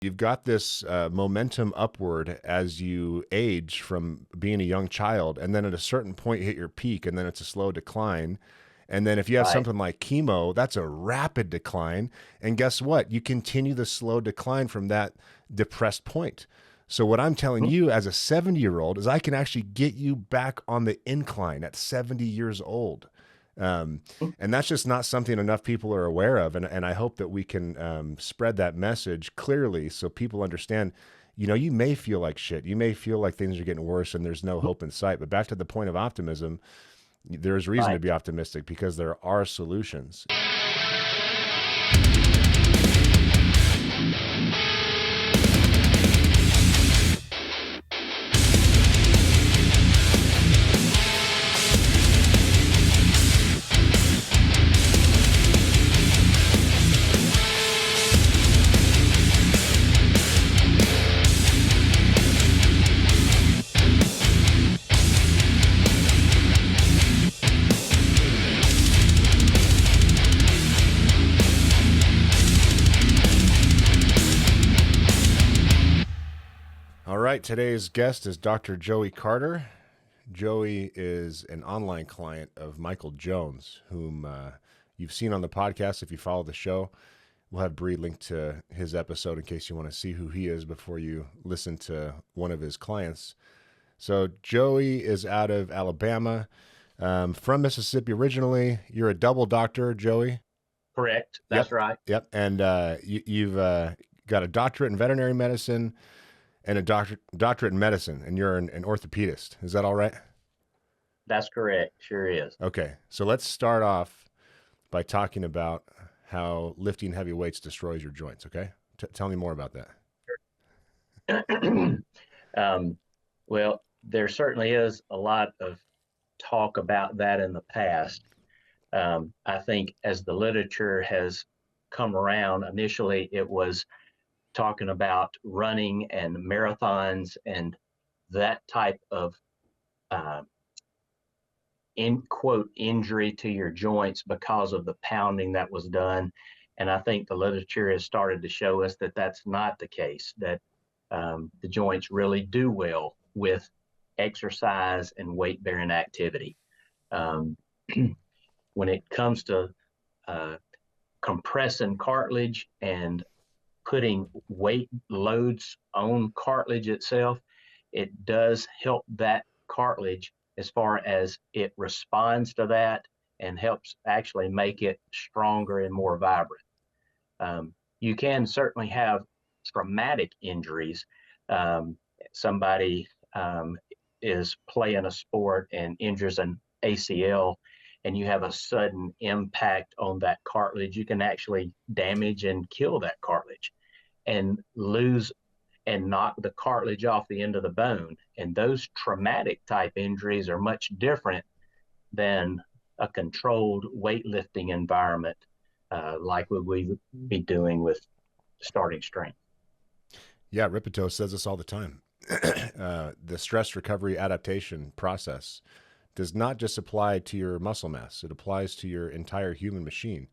You've got this momentum upward as you age from being a young child, and then at a certain point you hit your peak, and then it's a slow decline. And then if you have Right. something like chemo, that's a rapid decline. And guess what? You continue the slow decline from that depressed point. So what I'm telling Mhm. you as a 70-year-old is I can actually get you back on the incline at 70 years old. Um, and that's just not something enough people are aware of. And I hope that we can spread that message clearly so people understand, you may feel like shit. You may feel like things are getting worse and there's no hope in sight. But back to the point of optimism, there's reason to Right. be optimistic because there are solutions. All right, today's guest is Dr. Joey Carter. Joey is an online client of Michael Jones, whom you've seen on the podcast if you follow the show. We'll have Bree link to his episode in case you want to see who he is before you listen to one of his clients. So, Joey is out of Alabama, from Mississippi originally. You're a double doctor, Joey. Correct. That's Yep. right. Yep. And you've got a doctorate in veterinary medicine and a doctorate in medicine, and you're an orthopedist. Is that all right? That's correct. Sure is. Okay. So let's start off by talking about how lifting heavy weights destroys your joints. Okay. Tell me more about that. um, well, there certainly is a lot of talk about that in the past. I think as the literature has come around, initially it was talking about running and marathons and that type of uh, in quote injury to your joints because of the pounding that was done. And I think the literature has started to show us that that's not the case, that the joints really do well with exercise and weight bearing activity. Um, when it comes to uh, compressing cartilage and putting weight loads on cartilage itself, it does help that cartilage as far as it responds to that and helps actually make it stronger and more vibrant. You can certainly have traumatic injuries. Um, Somebody is playing a sport and injures an ACL, and you have a sudden impact on that cartilage, you can actually damage and kill that cartilage and lose and knock the cartilage off the end of the bone. And those traumatic type injuries are much different than a controlled weightlifting environment like we would be doing with starting strength. Yeah. Ripito says this all the time. The stress recovery adaptation process does not just apply to your muscle mass, it applies to your entire human machine.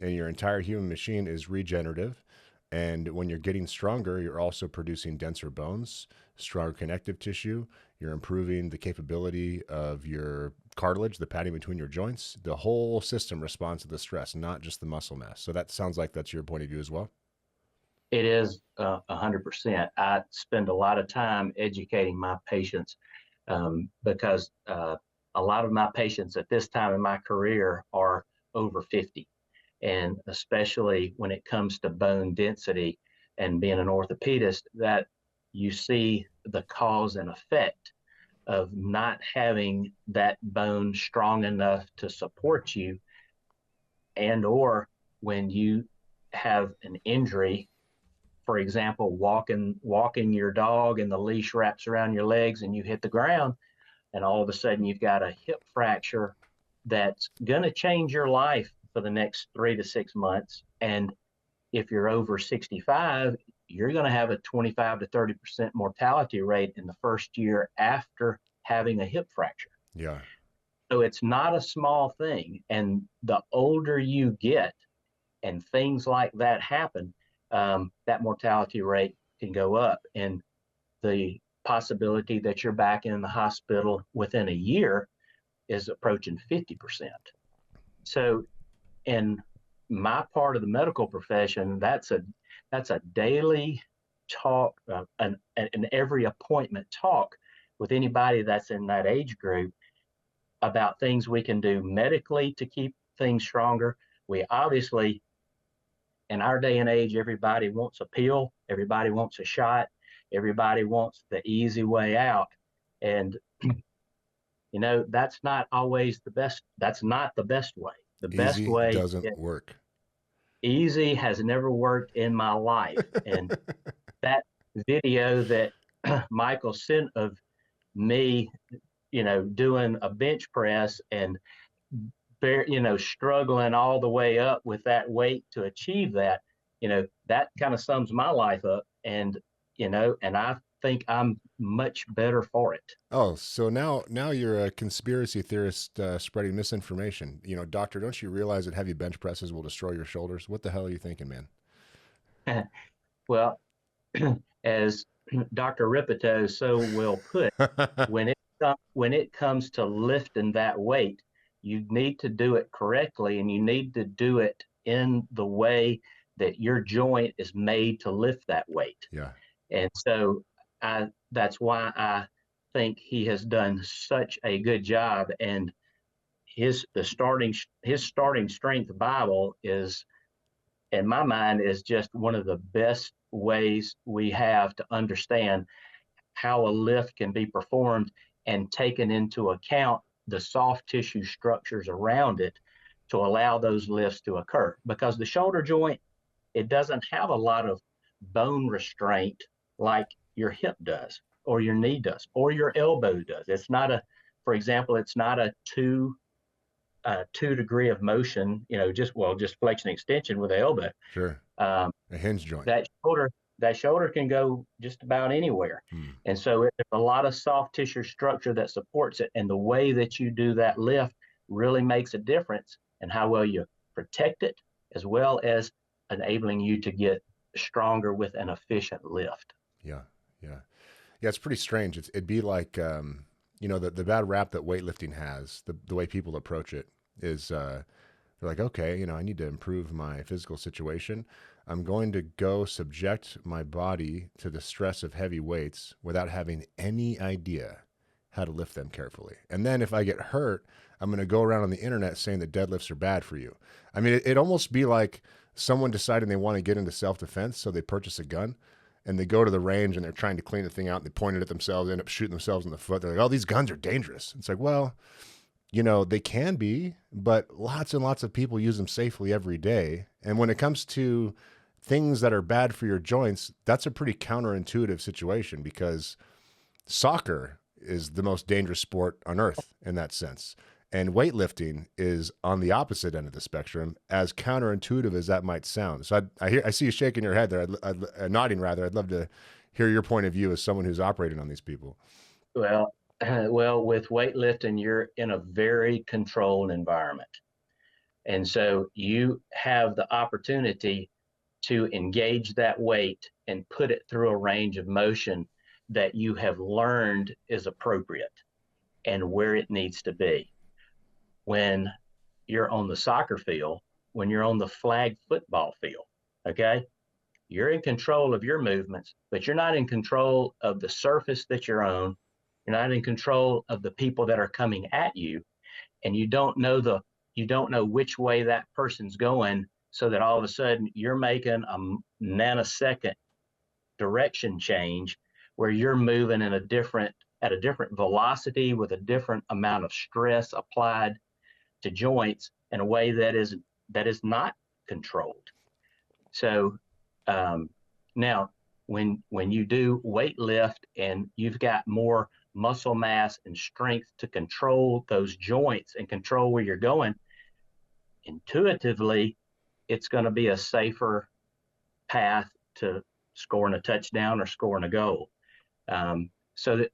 And your entire human machine is regenerative. And when you're getting stronger, you're also producing denser bones, stronger connective tissue. You're improving the capability of your cartilage, the padding between your joints. The whole system responds to the stress, not just the muscle mass. So that sounds like that's your point of view as well. It is 100%. I spend a lot of time educating my patients because a lot of my patients at this time in my career are over 50. And especially when it comes to bone density and being an orthopedist, that you see the cause and effect of not having that bone strong enough to support you, and or when you have an injury, for example, walking your dog and the leash wraps around your legs and you hit the ground, and all of a sudden you've got a hip fracture that's going to change your life for the next 3 to 6 months. And if you're over 65, you're going to have a 25 to 30% mortality rate in the first year after having a hip fracture. Yeah. So it's not a small thing. And the older you get and things like that happen, that mortality rate can go up. And the possibility that you're back in the hospital within a year is approaching 50%. So in my part of the medical profession, that's a daily talk, an every appointment talk with anybody that's in that age group about things we can do medically to keep things stronger. We obviously, in our day and age, everybody wants a pill, everybody wants a shot, everybody wants the easy way out. And that's not always the best. That's not the best way. The best Easy way, doesn't work. easy has never worked in my life. And that video that Michael sent of me, doing a bench press and struggling all the way up with that weight to achieve that, that kind of sums my life up. And I think I'm much better for it. Oh, so now you're a conspiracy theorist spreading misinformation. Doctor, don't you realize that heavy bench presses will destroy your shoulders? What the hell are you thinking, man? Well, as Dr. Ripito so well put, when it comes to lifting that weight, you need to do it correctly, and you need to do it in the way that your joint is made to lift that weight. Yeah. And so that's why I think he has done such a good job. And his starting strength Bible is, in my mind, is just one of the best ways we have to understand how a lift can be performed and taken into account the soft tissue structures around it to allow those lifts to occur. Because the shoulder joint, it doesn't have a lot of bone restraint like your hip does, or your knee does, or your elbow does. It's not for example, it's not a two degree of motion, just flexion extension with the elbow. Sure. A hinge joint. That shoulder can go just about anywhere. And so there's a lot of soft tissue structure that supports it. And the way that you do that lift really makes a difference in how well you protect it, as well as enabling you to get stronger with an efficient lift. Yeah. It's pretty strange. It'd be like, the bad rap that weightlifting has, the way people approach it is, they're like, okay, I need to improve my physical situation. I'm going to go subject my body to the stress of heavy weights without having any idea how to lift them carefully. And then if I get hurt, I'm going to go around on the internet saying that deadlifts are bad for you. I mean, it'd almost be like someone deciding they want to get into self-defense, so they purchase a gun and they go to the range and they're trying to clean the thing out and they point it at themselves, end up shooting themselves in the foot. They're like, oh, these guns are dangerous. It's like, well, they can be, but lots and lots of people use them safely every day. And when it comes to things that are bad for your joints, that's a pretty counterintuitive situation, because soccer is the most dangerous sport on earth in that sense. And weightlifting is on the opposite end of the spectrum, as counterintuitive as that might sound. So I see you shaking your head there, nodding rather. I'd love to hear your point of view as someone who's operating on these people. Well, with weightlifting, you're in a very controlled environment. And so you have the opportunity to engage that weight and put it through a range of motion that you have learned is appropriate and where it needs to be. When you're on the soccer field, when you're on the flag football field, okay, you're in control of your movements, but you're not in control of the surface that you're on. You're not in control of the people that are coming at you, and you don't know which way that person's going, so that all of a sudden you're making a nanosecond direction change where you're moving at a different velocity with a different amount of stress applied to joints in a way that is not controlled. So now when you do weight lift and you've got more muscle mass and strength to control those joints and control where you're going, intuitively it's going to be a safer path to scoring a touchdown or scoring a goal. So that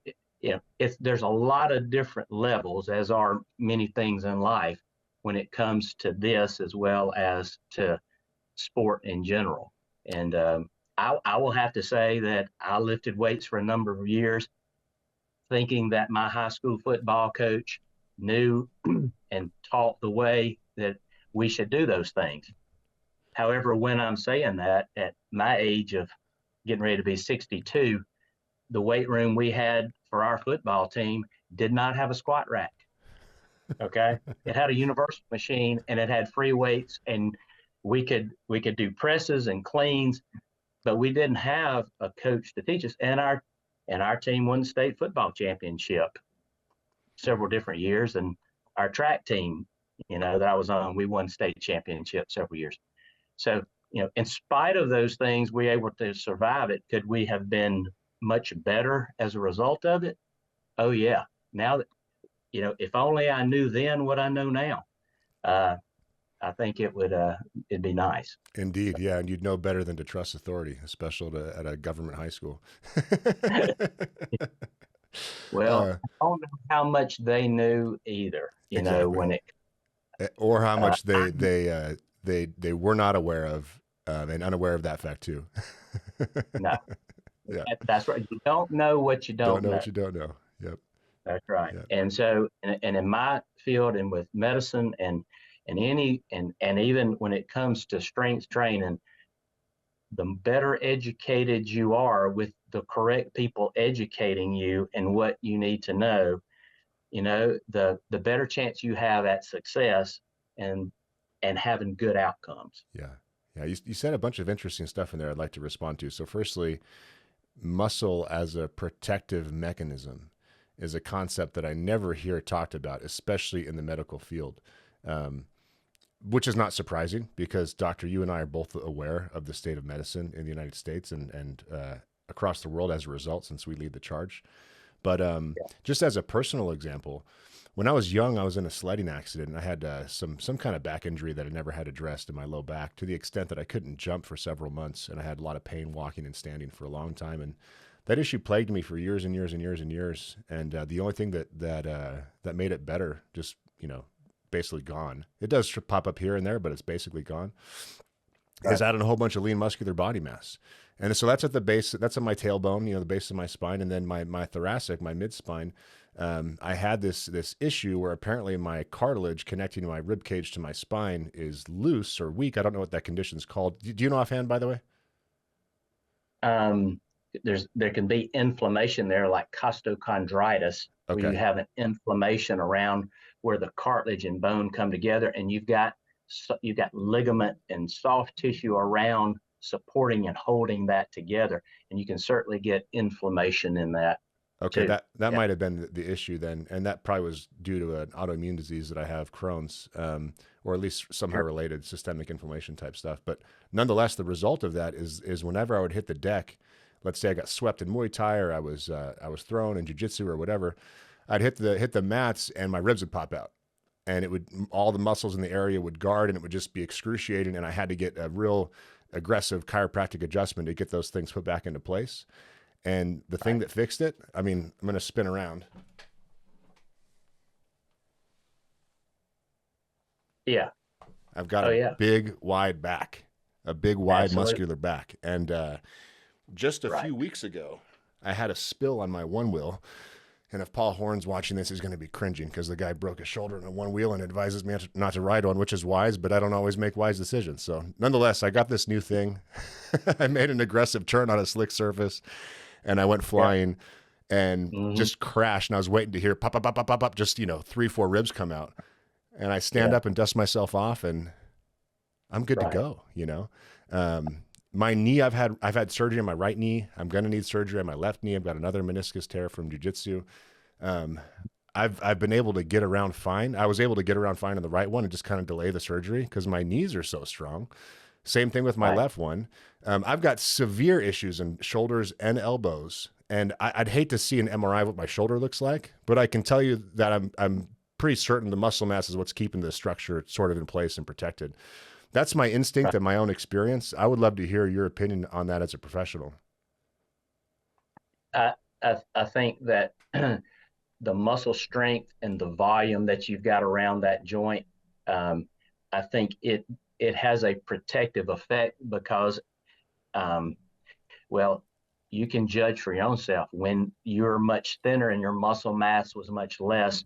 there's a lot of different levels, as are many things in life, when it comes to this, as well as to sport in general. And I will have to say that I lifted weights for a number of years, thinking that my high school football coach knew and taught the way that we should do those things. However, when I'm saying that, at my age of getting ready to be 62, the weight room we had for our football team did not have a squat rack. Okay, it had a universal machine and it had free weights, and we could do presses and cleans, but we didn't have a coach to teach us. And our team won the state football championship several different years, and our track team, that I was on, we won state championship several years. So, in spite of those things, we were able to survive it. Could we have been much better as a result of it? Oh yeah. Now that, if only I knew then what I know now, I think it'd be nice. Indeed, yeah, and you'd know better than to trust authority, especially at a government high school. Well, I don't know how much they knew either, Exactly. when it, Or how uh, much they were not aware of, and unaware of that fact too. no, Yeah, that's right. You don't know what you don't don't know know. what you don't know. Yep. That's right. Yeah. And so, and in my field and with medicine and even when it comes to strength training, the better educated you are with the correct people educating you and what you need to know, the better chance you have at success and having good outcomes. Yeah. Yeah. You said a bunch of interesting stuff in there I'd like to respond to. So, firstly, muscle as a protective mechanism is a concept that I never hear talked about, especially in the medical field, which is not surprising because, Doctor, you and I are both aware of the state of medicine in the United States and across the world as a result, since we lead the charge. But just as a personal example, when I was young, I was in a sledding accident and I had some kind of back injury that I never had addressed in my low back, to the extent that I couldn't jump for several months, and I had a lot of pain walking and standing for a long time. And that issue plagued me for years and years and years and years. And the only thing that made it better, just basically gone. It does pop up here and there, but it's basically gone. Right. Is adding a whole bunch of lean muscular body mass. And so that's at the base, that's at my tailbone, the base of my spine, and then my thoracic, my mid spine. I had this issue where apparently my cartilage connecting my rib cage to my spine is loose or weak. I don't know what that condition is called. Do you know offhand, by the way? There can be inflammation there, like costochondritis, where you Okay. have an inflammation around where the cartilage and bone come together, and you've got ligament and soft tissue around supporting and holding that together, and you can certainly get inflammation in that Okay, too. that Yeah. might have been the issue then, and that probably was due to an autoimmune disease that I have, Crohn's, or at least somehow Sure. related systemic inflammation type stuff. But nonetheless, the result of that is whenever I would hit the deck, let's say I got swept in Muay Thai or I was thrown in Jiu-Jitsu or whatever, I'd hit the mats and my ribs would pop out, and it would, all the muscles in the area would guard, and it would just be excruciating, and I had to get a real aggressive chiropractic adjustment to get those things put back into place. And the thing that fixed it, I mean, I'm going to spin around. Yeah. I've got Oh, a yeah. big, wide back, a big, wide, Absolutely. muscular back. And just a Right. few weeks ago, I had a spill on my one wheel. And if Paul Horn's watching this, he's going to be cringing because the guy broke his shoulder on a one wheel and advises me not to ride one, which is wise, but I don't always make wise decisions. So nonetheless, I got this new thing. I made an aggressive turn on a slick surface, and I went flying and Hmm. just crashed. And I was waiting to hear pop, pop, pop, pop, pop, pop, just 3-4 ribs come out. And I stand Yeah. up and dust myself off, and I'm good to Right. go. My knee, I've had surgery on my right knee. I'm gonna need surgery on my left knee. I've got another meniscus tear from jujitsu. Um, I've been able to get around fine. I was able to get around fine on the right one and just kind of delay the surgery because my knees are so strong. Same thing with my Right. left one. I've got severe issues in shoulders and elbows, and I'd hate to see an MRI of what my shoulder looks like, but I can tell you that I'm pretty certain the muscle mass is what's keeping the structure sort of in place and protected. That's my instinct Right. and my own experience. I would love to hear your opinion on that as a professional. I think that the muscle strength and the volume that you've got around that joint, I think it has a protective effect because Um, well, you can judge for your own self. When you're much thinner and your muscle mass was much less,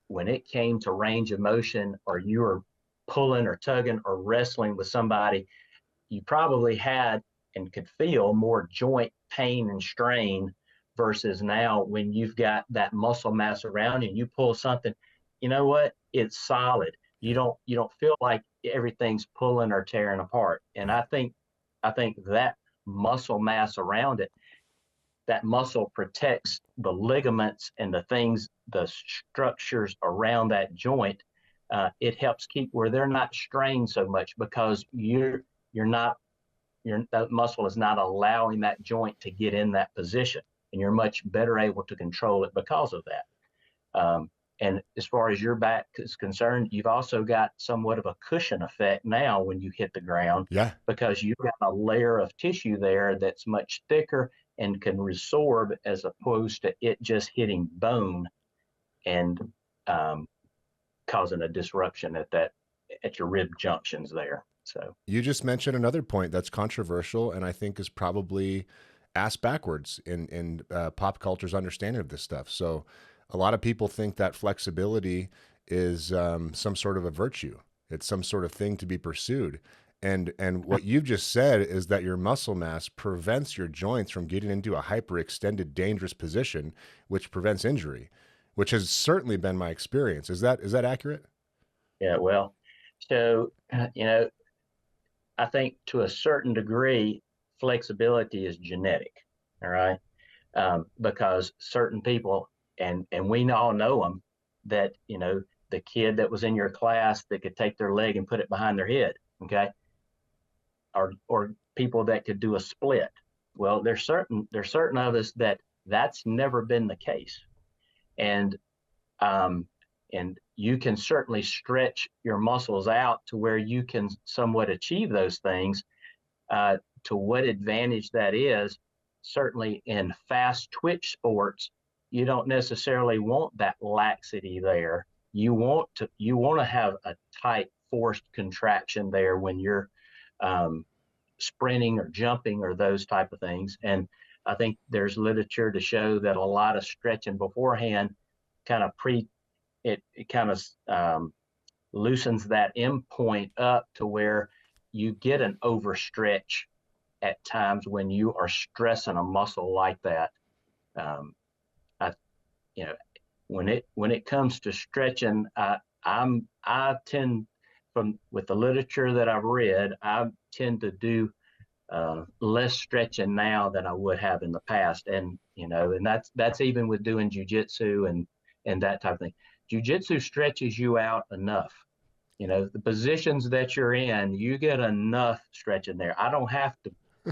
when it came to range of motion, or you were pulling or tugging or wrestling with somebody, you probably had and could feel more joint pain and strain versus now when you've got that muscle mass around you and you pull something, you know what? It's solid. Yeah. You don't feel like everything's pulling or tearing apart. And Right. I think that muscle mass around it, that muscle protects the ligaments and the things, the structures around that joint. It helps keep where they're not strained so much because you're not that muscle is not allowing that joint to get in that position, and you're much better able to control it because of that. And as far as your back is concerned, you've also got somewhat of a cushion effect now when you hit the ground, Yeah. because you've got a layer of tissue there that's much thicker and can resorb, as opposed to it just hitting bone and um, causing a disruption at your rib junctions there. So You just mentioned another point that's controversial and I think is probably asked backwards in pop culture's understanding of this stuff. So, a lot of people think that flexibility is some sort of a virtue. It's some sort of thing to be pursued. And what you've just said is that your muscle mass prevents your joints from getting into a hyperextended, dangerous position, which prevents injury, which has certainly been my experience. Is that accurate? yeah, well, so I think to a certain degree, flexibility is genetic. All right, because certain people, and we all know them, that the kid that was in your class that could take their leg and put it behind their head, okay, or people that could do a split. Well, there's certain of us that that's never been the case, and um, and you can certainly stretch your muscles out to where you can somewhat achieve those things. To what advantage that is, certainly in fast twitch sports, you don't necessarily want that laxity there. You want to have a tight forced contraction there when you're um, sprinting or jumping or those type of things. And I think there's literature to show that a lot of stretching beforehand kind of it kind of loosens that end point up to where you get an overstretch at times when you are stressing a muscle like that. Um, I, you know, when it comes to stretching, I tend, from with the literature that I've read, I tend to do less stretching now than I would have in the past, and that's even with doing jujitsu and that type of thing. Jujitsu stretches you out enough. The positions that you're in, you get enough stretching there. I don't have to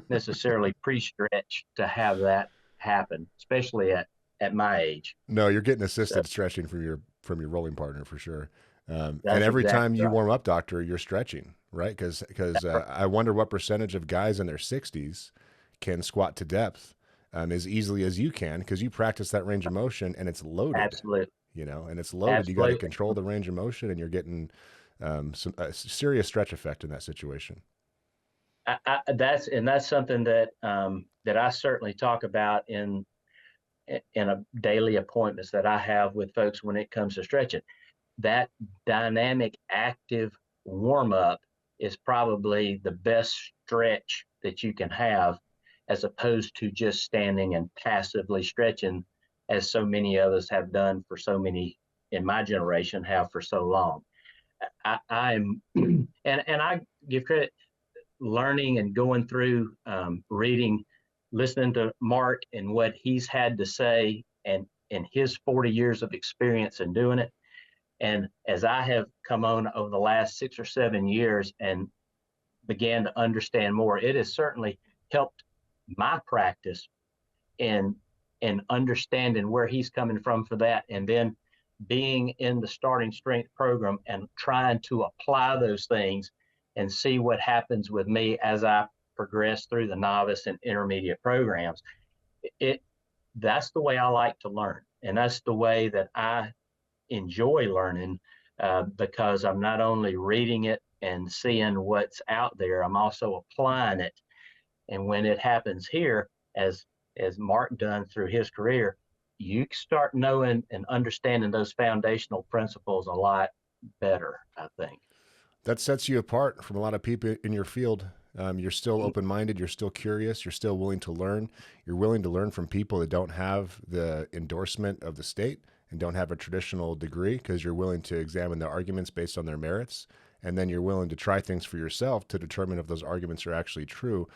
necessarily pre-stretch to have that happen, especially at my age. No, you're getting So assisted stretching from your rolling partner for sure. And that's every time exactly you right. warm up, doctor, you're stretching, right? Because I wonder what percentage of guys in their 60s can squat to depth as easily as you can, because you practice that range of motion and it's loaded, Absolutely, and it's loaded. You got to absolutely. control the range of motion, and you're getting some serious stretch effect in that situation. That's something that that I certainly talk about in a daily appointments that I have with folks when it comes to stretching. That dynamic, active warm up is probably the best stretch that you can have, as opposed to just standing and passively stretching, as so many of us have done for so many in my generation have for so long. I'm and I give credit, learning and going through reading, listening to Mark and what he's had to say, and his 40 years of experience in doing it. And as I have come on over the last 6 or 7 years and began to understand more, it has certainly helped my practice in understanding where he's coming from for that, and then being in the starting strength program and trying to apply those things and see what happens with me as I progress through the novice and intermediate programs. It That's the way I like to learn, and that's the way that I enjoy learning, because I'm not only reading it and seeing what's out there, I'm also applying it And when it happens here, as Mark done through his career, you start knowing and understanding those foundational principles a lot better, I think. That sets you apart from a lot of people in your field. You're still open minded. You're still curious. You're still willing to learn. You're willing to learn from people that don't have the endorsement of the state and don't have a traditional degree, because you're willing to examine their arguments based on their merits. And then you're willing to try things for yourself to determine if those arguments are actually true,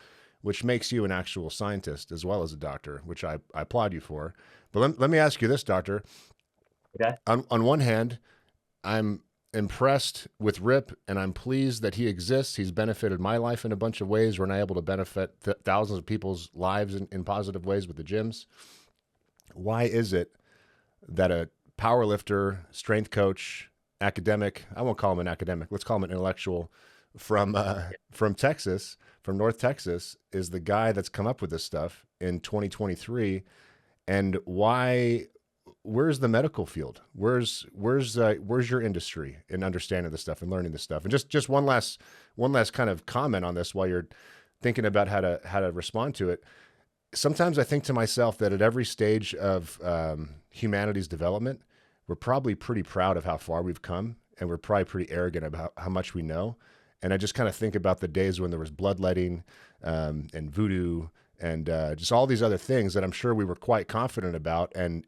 which makes you an actual scientist as well as a doctor, which I applaud you for. But let me ask you this, doctor. Okay. On one hand, I'm impressed with Rip, and I'm pleased that he exists. He's benefited my life in a bunch of ways. We're now able to benefit thousands of people's lives in positive ways with the gyms. Why is it that a power lifter, strength coach, academic, I won't call him an academic, let's call him an intellectual, from Texas, from North Texas, is the guy that's come up with this stuff in 2023? And where's the medical field? Where's your industry in understanding this stuff and learning this stuff? And just one last kind of comment on this while you're thinking about how to respond to it. Sometimes I think to myself that at every stage of humanity's development, we're probably pretty proud of how far we've come, and we're probably pretty arrogant about how much we know. And I just kind of think about the days when there was bloodletting and voodoo and just all these other things that I'm sure we were quite confident about, and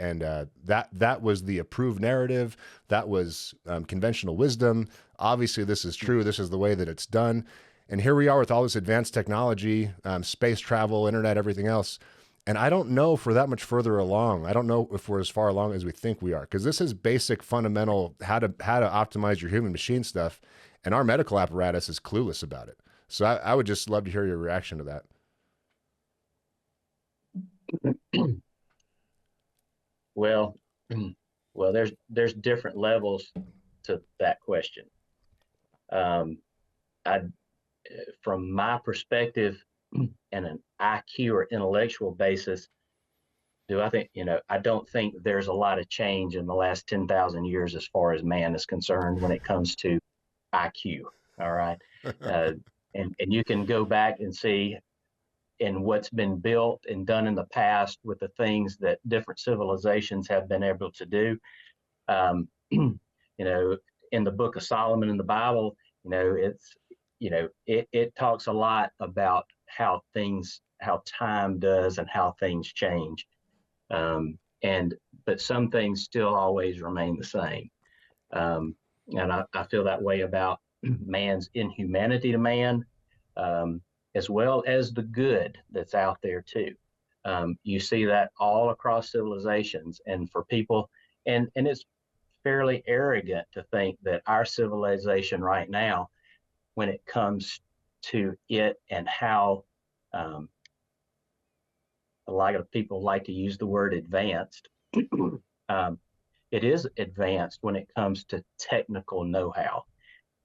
that was the approved narrative. That was conventional wisdom. Obviously, this is true. This is the way that it's done. And here we are with all this advanced technology, space travel, internet, everything else. And I don't know if we're that much further along. I don't know if we're as far along as we think we are, because this is basic, fundamental, how to optimize your human machine stuff, and our medical apparatus is clueless about it. So I would just love to hear your reaction to that. Well, well, there's different levels to that question. I, from my perspective, and an IQ or intellectual basis, I don't think there's a lot of change in the last 10,000 years as far as man is concerned when it comes to IQ. All right. And you can go back and see in what's been built and done in the past with the things that different civilizations have been able to do. In the book of Solomon in the Bible, it talks a lot about how time does and how things change. But some things still always remain the same. And I feel that way about man's inhumanity to man, as well as the good that's out there too. You see that all across civilizations, and for people, and it's fairly arrogant to think that our civilization right now, when it comes to it and how a lot of people like to use the word advanced, it is advanced when it comes to technical know-how.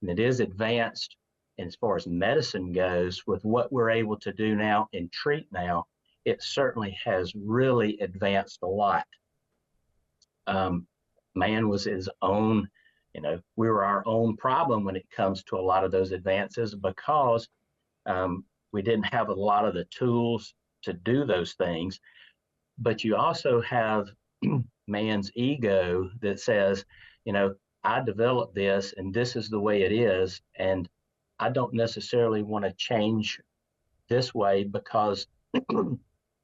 And it is advanced as far as medicine goes with what we're able to do now and treat now. It certainly has really advanced a lot. Man was his own, we were our own problem when it comes to a lot of those advances, because we didn't have a lot of the tools to do those things. But you also have man's ego that says, I developed this and this is the way it is, and I don't necessarily want to change this way, because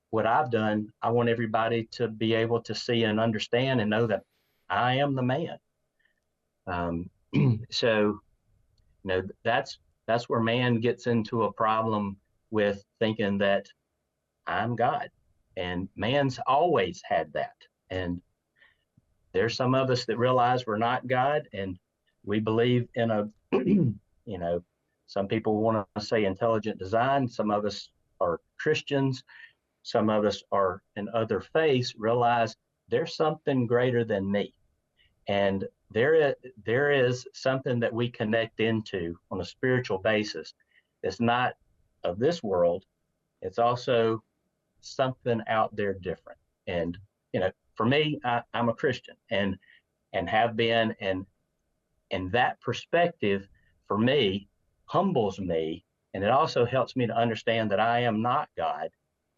what I've done, I want everybody to be able to see and understand and know that I am the man. So, that's where man gets into a problem with thinking that I'm God, and man's always had that. And there's some of us that realize we're not God, and we believe in a, some people want to say intelligent design. Some of us are Christians. Some of us are in other faiths, realize there's something greater than me. And there is something that we connect into on a spiritual basis that's not of this world. It's also something out there different. And, for me, I'm a Christian and have been, and that perspective for me humbles me And it also helps me to understand that I am not God,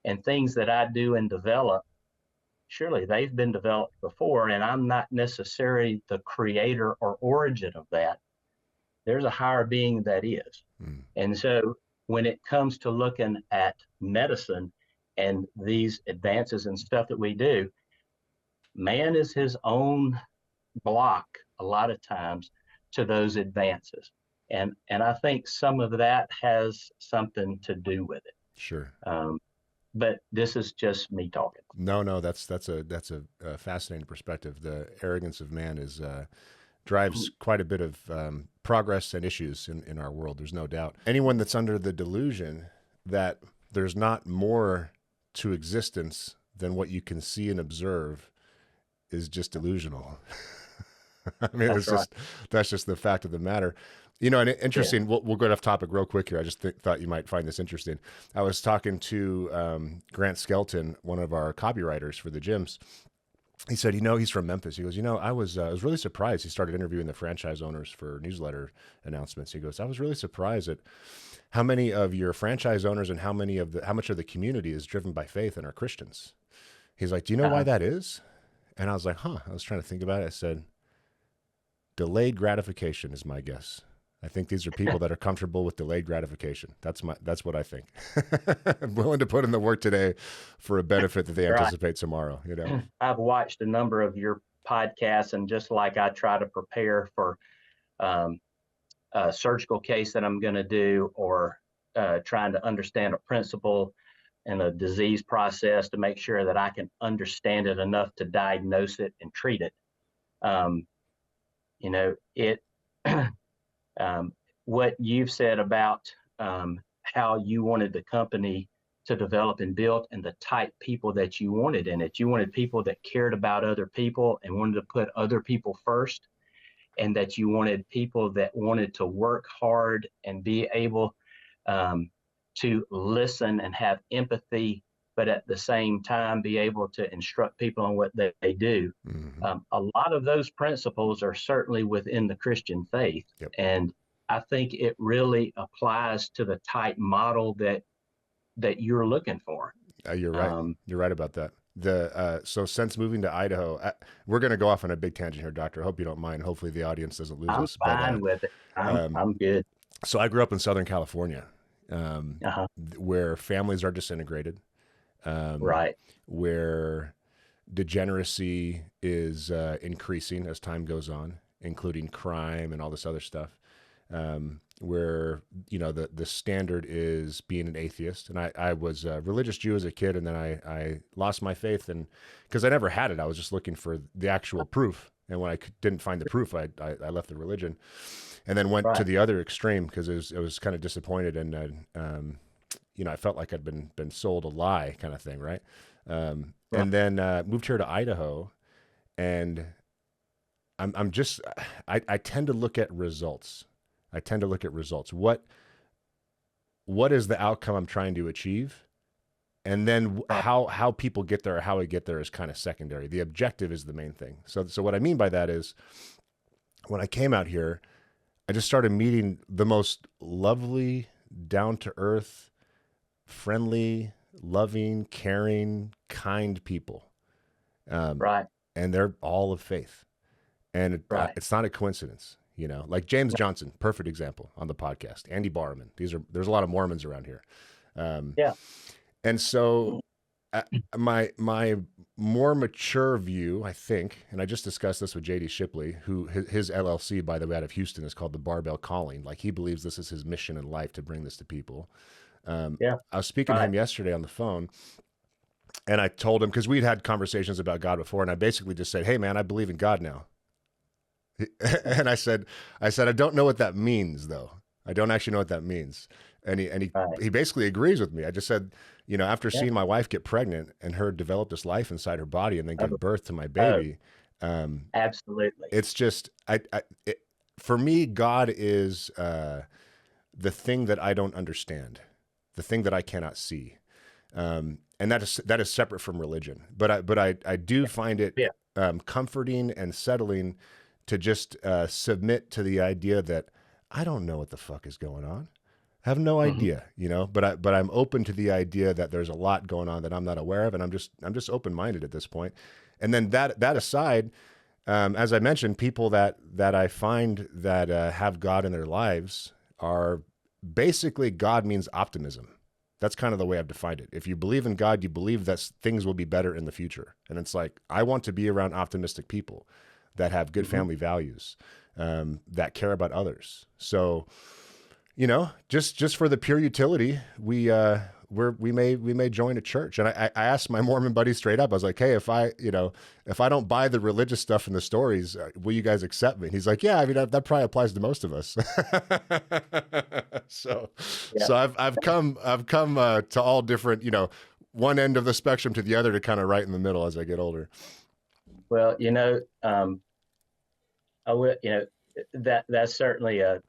and things that I do and develop, surely they've been developed before, and I'm not necessarily the creator or origin of that. There's a higher being that is. Mm. And so when it comes to looking at medicine and these advances and stuff that we do, man is his own block a lot of times to those advances. And I think some of that has something to do with it. Sure. But this is just me talking. No, that's a fascinating perspective. The arrogance of man is drives quite a bit of progress and issues in our world. There's no doubt. Anyone that's under the delusion that there's not more to existence than what you can see and observe is just delusional. I mean, that's just the fact of the matter. You know, and interesting. Yeah. We'll go off topic real quick here. I just thought you might find this interesting. I was talking to Grant Skelton, one of our copywriters for the gyms. He said, he's from Memphis. He goes, I was really surprised. He started interviewing the franchise owners for newsletter announcements. He goes, I was really surprised at how many of your franchise owners and how much of the community is driven by faith and are Christians. He's like, do you know why that is? And I was like, I was trying to think about it. I said, delayed gratification is my guess. I think these are people that are comfortable with delayed gratification. That's what I think. I'm willing to put in the work today for a benefit that they anticipate tomorrow. I've watched a number of your podcasts, and just like I try to prepare for a surgical case that I'm going to do, or trying to understand a principle and a disease process to make sure that I can understand it enough to diagnose it and treat it. What you've said about how you wanted the company to develop and build, and the type people that you wanted in it. You wanted people that cared about other people and wanted to put other people first, and that you wanted people that wanted to work hard and be able to listen and have empathy, but at the same time be able to instruct people on what they do. Mm-hmm. A lot of those principles are certainly within the Christian faith. Yep. And I think it really applies to the type model that you're looking for. You're right. You're right about that. So since moving to Idaho, we're going to go off on a big tangent here, Doctor. I hope you don't mind. Hopefully the audience doesn't lose us. I'm fine with it. I'm good. So I grew up in Southern California, where families are disintegrated. Right. Where degeneracy is increasing as time goes on, including crime and all this other stuff. Where the standard is being an atheist, and I was a religious Jew as a kid, and then I lost my faith, and because I never had it, I was just looking for the actual proof, and when I didn't find the proof, I left the religion, and then went to the other extreme because I was kind of disappointed, and I felt like I'd been sold a lie, kind of thing, right? And then moved here to Idaho, and I tend to look at results. What is the outcome I'm trying to achieve? And then how people get there or how I get there is kind of secondary. The objective is the main thing. So what I mean by that is, when I came out here, I just started meeting the most lovely, down-to-earth, friendly, loving, caring, kind people. Right. And they're all of faith. And it's not a coincidence. Like James Johnson, perfect example on the podcast. Andy Barman. There's a lot of Mormons around here. And so my more mature view, I think, and I just discussed this with JD Shipley, who his LLC, by the way, out of Houston, is called the Barbell Calling. Like, he believes this is his mission in life, to bring this to people. I was speaking to him yesterday on the phone, and I told him, because we'd had conversations about God before, and I basically just said, hey man, I believe in God now. And I said, I don't know what that means, though. I don't actually know what that means. And he basically agrees with me. I just said, after seeing my wife get pregnant and her develop this life inside her body and then give birth to my baby. Absolutely. It's just, for me, God is the thing that I don't understand, the thing that I cannot see. And that is separate from religion. But I do find it comforting and settling to just submit to the idea that I don't know what the fuck is going on. I have no Hmm. idea, but I'm open to the idea that there's a lot going on that I'm not aware of, and I'm just open minded at this point. And then that aside, as I mentioned, people that I find that have God in their lives are basically, God means optimism. That's kind of the way I've defined it. If you believe in God, you believe that things will be better in the future, and it's like I want to be around optimistic people that have good Hmm. family values, that care about others. So just for the pure utility, we may join a church. And I asked my Mormon buddy straight up. I was like, hey, if I don't buy the religious stuff in the stories, will you guys accept me? And he's like, yeah, I mean that probably applies to most of us. so Yeah. so I've come to all different, one end of the spectrum to the other, to kind of right in the middle as I get older. Well, I will, that's certainly a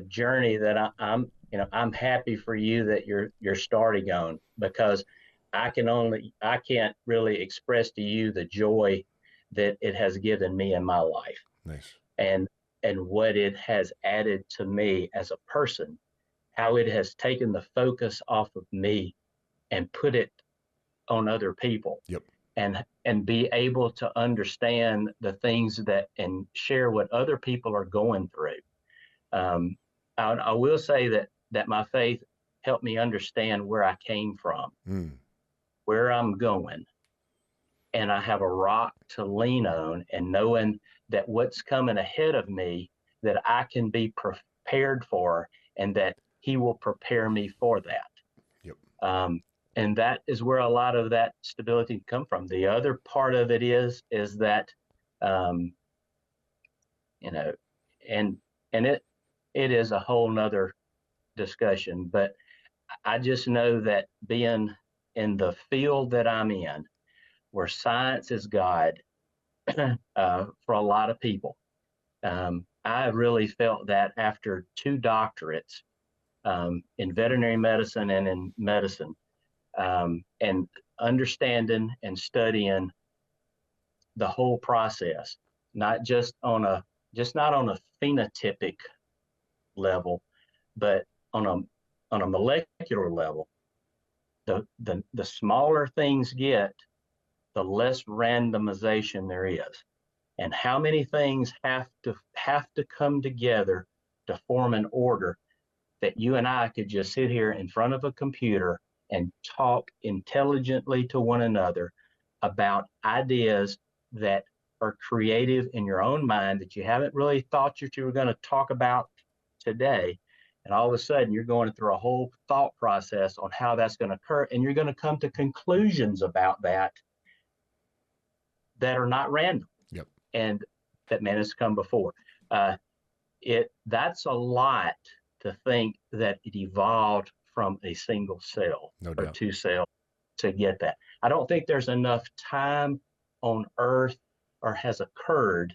journey that I'm happy for you that you're starting on, because I can't really express to you the joy that it has given me in my life, Nice. and what it has added to me as a person, how it has taken the focus off of me and put it on other people, Yep. and be able to understand the things that and share what other people are going through. um, I will say that my faith helped me understand where I came from, Mm. where I'm going, and I have a rock to lean on, and knowing that what's coming ahead of me, that I can be prepared for, and that He will prepare me for that. Yep. Um, and that is where a lot of that stability can come from. The other part of it is that, um, you know, and it is a whole nother discussion. But I just know that being in the field that I'm in, where science is God, for a lot of people, I really felt that after two doctorates, in veterinary medicine and in medicine, and understanding and studying the whole process, not just on a just not on a phenotypic level, but on a molecular level. The smaller things get, the less randomization there is, and how many things have to come together to form an order that you and I could just sit here in front of a computer and talk intelligently to one another about ideas that are creative in your own mind that you haven't really thought that you were going to talk about today. And all of a sudden, you're going through a whole thought process on how that's going to occur. And you're going to come to conclusions about that are not random, Yep. and that man has come before. Uh, that's a lot to think that it evolved from a single cell No or doubt. two cells to get that. I don't think there's enough time on Earth or has occurred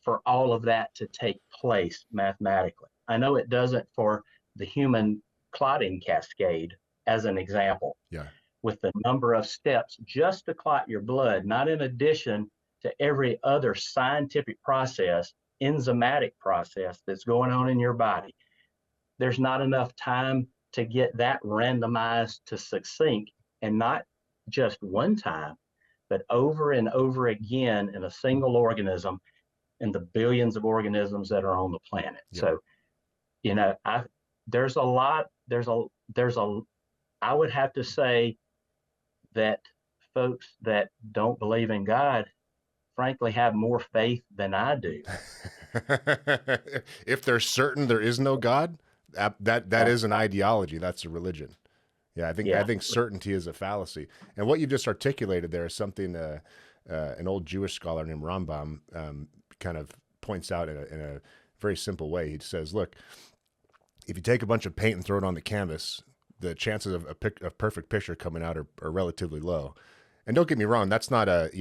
for all of that to take place mathematically. I know it doesn't for the human clotting cascade, as an example, Yeah. with the number of steps just to clot your blood, not in addition to every other scientific process, enzymatic process that's going on in your body. There's not enough time to get that randomized to succinct, and not just one time, but over and over again in a single organism in the billions of organisms that are on the planet. Yep. So, I there's a lot, there's a I would have to say that folks that don't believe in God, frankly, have more faith than I do. If they're certain there is no God, that That's is an ideology. That's a religion. Yeah, I yeah. think certainty is a fallacy. And what you just articulated there is something an old Jewish scholar named Rambam kind of points out in a very simple way. He says, "Look, if you take a bunch of paint and throw it on the canvas, the chances of a perfect picture coming out are relatively low." And don't get me wrong, that's not a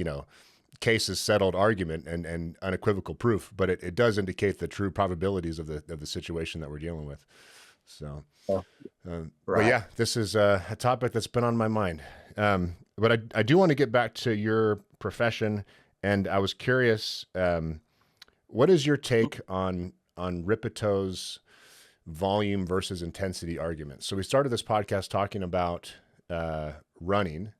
case is settled argument and unequivocal proof, but it does indicate the true probabilities of the situation that we're dealing with. So, Well, but right. yeah, this is a topic that's been on my mind. But I do want to get back to your profession, and I was curious, what is your take on Ripeto's volume versus intensity argument. So we started this podcast talking about running,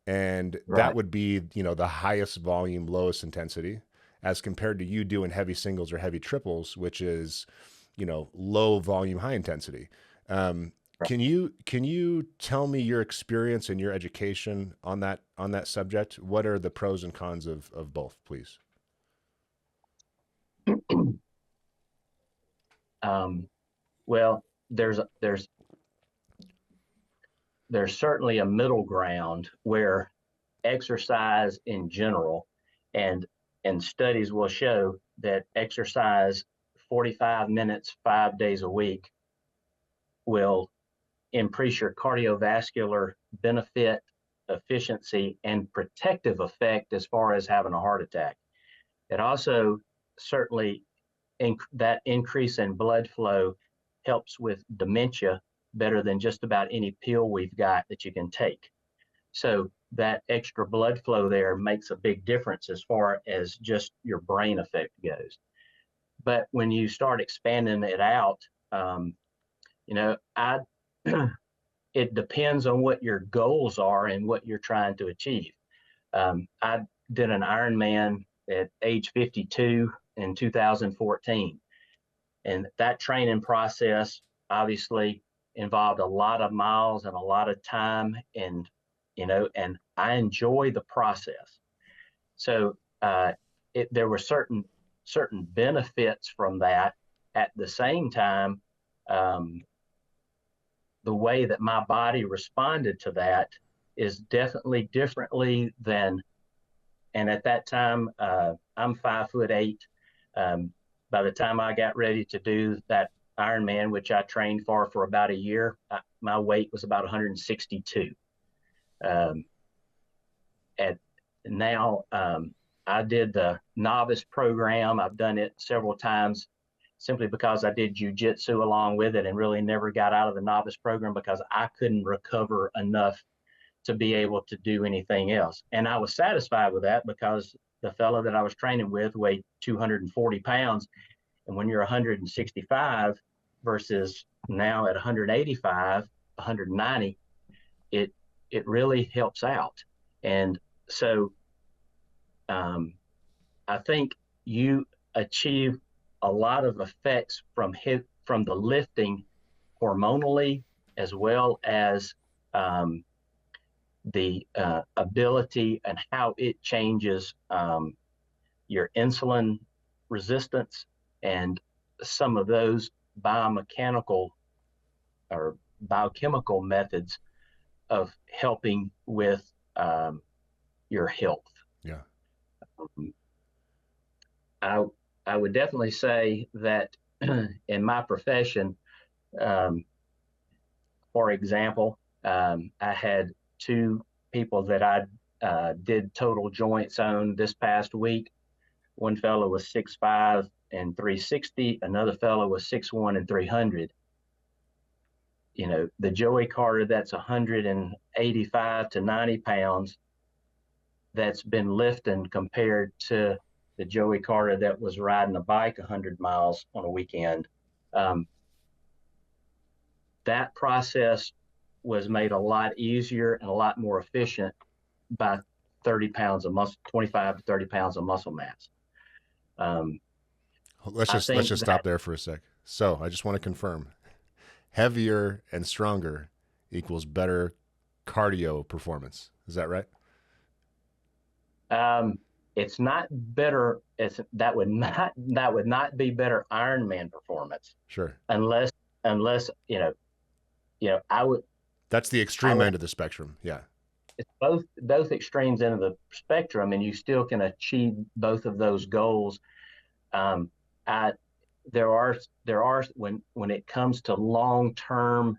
and that Right. would be, you know, the highest volume, lowest intensity, as compared to you doing heavy singles or heavy triples, which is, you know, low volume, high intensity. Um, Right. can you tell me your experience and your education on that subject? What are the pros and cons of both, please? Um, well, there's certainly a middle ground where exercise in general, and studies will show that exercise 45 minutes 5 days a week will increase your cardiovascular benefit, efficiency, and protective effect as far as having a heart attack. It also certainly that increase in blood flow helps with dementia better than just about any pill we've got that you can take. So that extra blood flow there makes a big difference as far as just your brain effect goes. But when you start expanding it out, um, you know, I it depends on what your goals are and what you're trying to achieve. I did an Ironman at age 52 in 2014, and that training process obviously involved a lot of miles and a lot of time, and and I enjoy the process. So there were certain benefits from that. At the same time, um, the way that my body responded to that is definitely differently than. And at that time, I'm 5'8". Um, by the time I got ready to do that Ironman, which I trained for about a year, my weight was about 162. Um, and now I did the novice program. I've done it several times simply because I did jujitsu along with it and really never got out of the novice program because I couldn't recover enough to be able to do anything else. And I was satisfied with that because the fellow that I was training with weighed 240 pounds. And when you're 165 versus now at 185, 190, it it really helps out. And so I think you achieve a lot of effects from the lifting hormonally as well as um, the ability and how it changes your insulin resistance and some of those biomechanical or biochemical methods of helping with your health. Yeah. Um, I I would definitely say that in my profession, um, for example, I had two people that I did total joints on this past week. One fellow was 6'5" and 360. Another fellow was 6'1" and 300. You know, the Joey Carter that's 185 to 90 pounds that's been lifting compared to the Joey Carter that was riding a bike 100 miles on a weekend. Um, that process was made a lot easier and a lot more efficient by 30 pounds of muscle, 25 to 30 pounds of muscle mass. Um, Let's I just think stop that, there for a sec. So I just want to confirm: heavier and stronger equals better cardio performance. Is that right? it's not better. That would not be better Ironman performance Sure. unless I would That's the I extreme would end of the spectrum. Yeah. it's both extremes end of the spectrum, and you still can achieve both of those goals. Um, I there are when it comes to long term,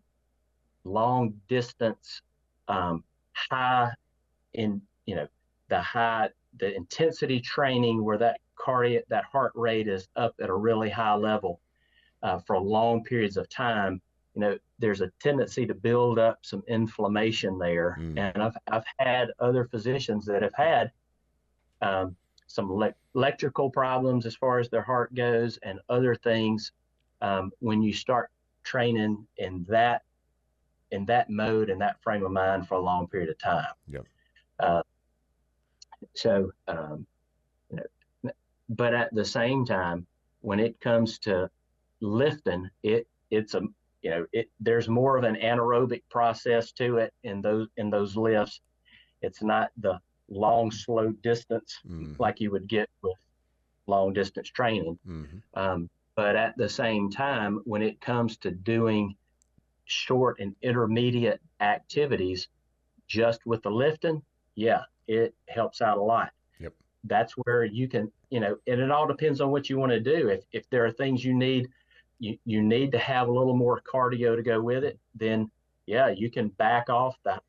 long distance, um, high in the intensity training where that heart rate is up at a really high level for long periods of time. There's a tendency to build up some inflammation there, Mm. and I've had other physicians that have had um, some electrical problems as far as their heart goes and other things when you start training in that mode and that frame of mind for a long period of time. Yep. So, you know, but at the same time, when it comes to lifting, it's a there's more of an anaerobic process to it in those lifts. It's not the long, slow distance like you would get with long distance training. But at the same time, when it comes to doing short and intermediate activities just with the lifting, yeah, it helps out a lot. Yep. That's where you can, and it all depends on what you want to do. If there are things you need to have a little more cardio to go with it, then yeah, you can back off the,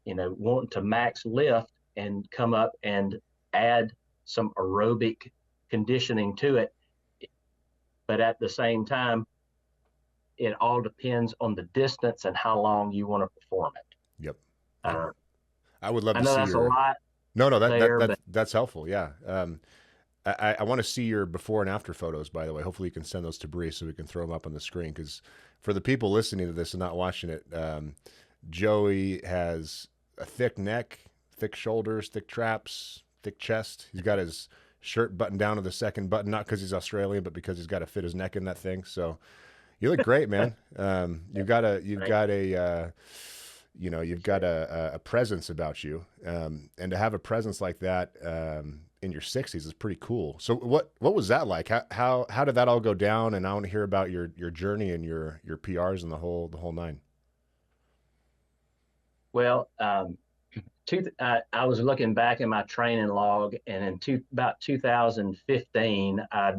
wanting to max lift and come up and add some aerobic conditioning to it. But at the same time, it all depends on the distance and how long you want to perform it. Yep. I would love I to know see that's your. a lot. No, that's helpful. Yeah. I want to see your before and after photos, by the way. Hopefully you can send those to Bree so we can throw them up on the screen. Because for the people listening to this and not watching it, Joey has a thick neck, thick shoulders, thick traps, thick chest. He's got his shirt buttoned down to the second button, not because he's Australian, but because he's got to fit his neck in that thing. So you look great, man. You've got a presence about you, and to have a presence like that in your 60s is pretty cool. So what was that like? How did that all go down? And I want to hear about your journey and your PRs and the whole nine. Well, I was looking back in my training log, and in about 2015, I